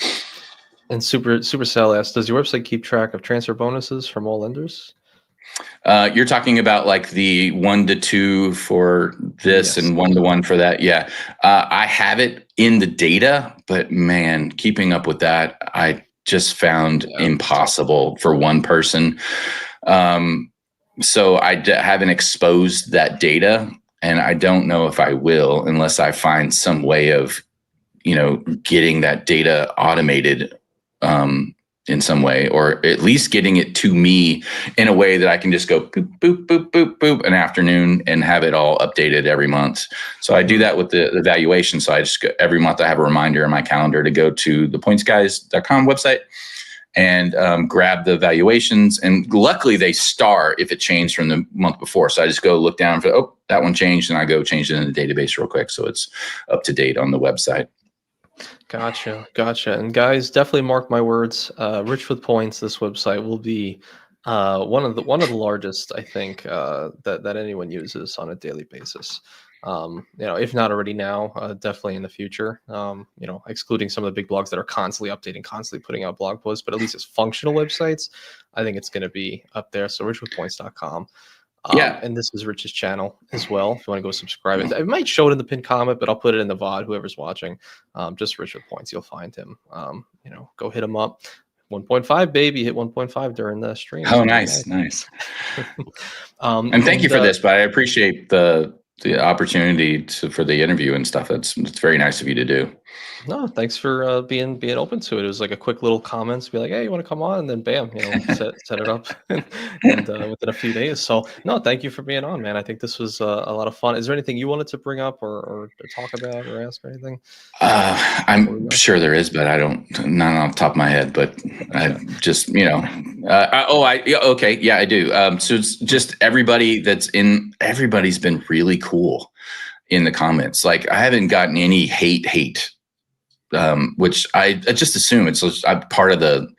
And Supercell asks, does your website keep track of transfer bonuses from all lenders? You're talking about like the 1-to-2 for this Yes. and 1-to-1 for that. Yeah. I have it in the data, but man, keeping up with that, I just found Yeah, it's tough. impossible for one person. So haven't exposed that data, and I don't know if I will unless I find some way of, getting that data automated in some way, or at least getting it to me in a way that I can just go boop, boop, boop, boop, boop an afternoon and have it all updated every month. So I do that with the valuation. So I just go, every month I have a reminder in my calendar to go to the pointsguys.com website and grab the valuations. And luckily they star if it changed from the month before. So I just go look down for, oh, that one changed. And I go change it in the database real quick. So it's up to date on the website. Gotcha. And guys, definitely mark my words. Rich with Points, this website will be one of the largest, I think, that anyone uses on a daily basis. If not already now, definitely in the future. Excluding some of the big blogs that are constantly updating, constantly putting out blog posts, but at least as functional websites, I think it's going to be up there. So richwithpoints.com. Yeah. And this is Rich's channel as well. If you want to go subscribe, it might show it in the pinned comment, but I'll put it in the VOD. Whoever's watching, just Rich with Points, you'll find him. Go hit him up. 1.5 baby, hit 1.5 during the stream. Oh, So very nice. nice. And thank you for this, but I appreciate the opportunity for the interview and stuff. It's very nice of you to do. No, thanks for being open to it. It was like a quick little comment to be like, "Hey, you want to come on?" And then bam, set it up, and within a few days. So no, thank you for being on, man. I think this was a lot of fun. Is there anything you wanted to bring up or talk about or ask or anything? I'm sure there is, but I don't, not off the top of my head, but I just, okay. Yeah, I do. So it's just everybody's been really cool in the comments. Like I haven't gotten any hate, which I just assume it's part of the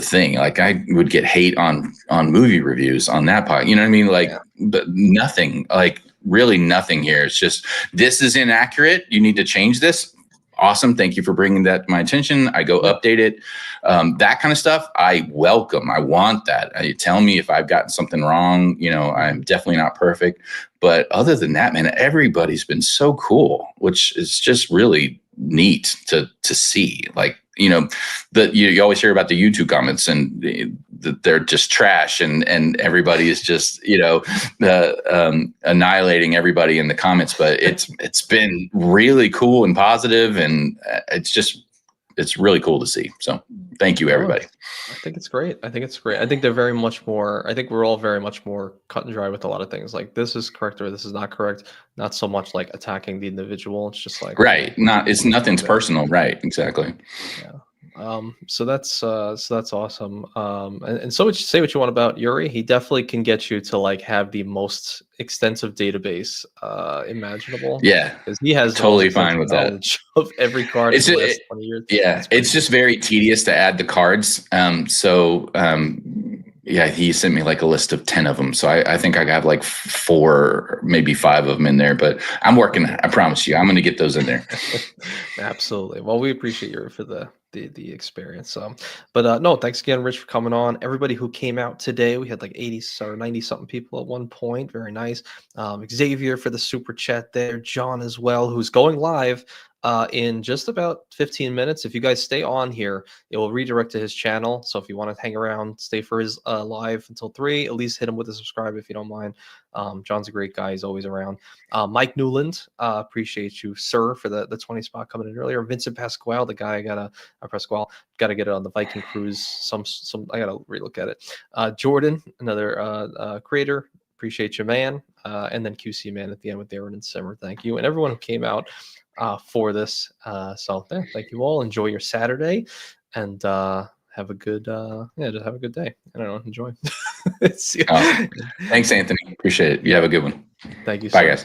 thing. Like I would get hate on movie reviews on that part. You know what I mean? Like, but nothing, like really nothing here. It's just, this is inaccurate. You need to change this. Awesome. Thank you for bringing that to my attention. I go update it. That kind of stuff I welcome. I want that. Tell me if I've gotten something wrong. I'm definitely not perfect. But other than that, man, everybody's been so cool, which is just really neat to see. Like, you always hear about the YouTube comments and they're just trash and everybody is just, annihilating everybody in the comments, but it's been really cool and positive, and it's really cool to see. So thank you, everybody. I think it's great. I think they're very much more, I think we're all very much more cut and dry with a lot of things. Like this is correct or this is not correct. Not so much like attacking the individual. It's just like, right. Nothing's personal. Right. Exactly. Yeah. So that's awesome. And so say what you want about Yuri. He definitely can get you to like have the most extensive database imaginable. Yeah. Because he has totally fine with knowledge of every card in the last 20 years. Yeah. It's just very tedious to add the cards. Yeah, he sent me like a list of 10 of them. So I think I got like 4, maybe 5 of them in there, but I'm working. I promise you, I'm going to get those in there. Absolutely. Well, we appreciate you for the experience. But no, thanks again, Rich, for coming on. Everybody who came out today, we had like 80 or 90 something people at one point. Very nice. Xavier for the super chat there. John as well, who's going live in just about 15 minutes. If you guys stay on here, it will redirect to his channel. So if you want to hang around, stay for his live until 3, at least hit him with a subscribe if you don't mind. John's a great guy. He's always around. Mike Newland, appreciate you, sir, for the 20 spot coming in earlier. Vincent Pasquale, the guy I got to get it on the Viking cruise. Some I got to relook at it. Jordan, another creator. Appreciate you, man. And then QC man at the end with Darren and Simmer. Thank you. And everyone who came out for this. Thank you all. Enjoy your Saturday and have a good just have a good day. I don't know, enjoy. Thanks, Anthony. Appreciate it. You have a good one. Thank you. Bye, guys.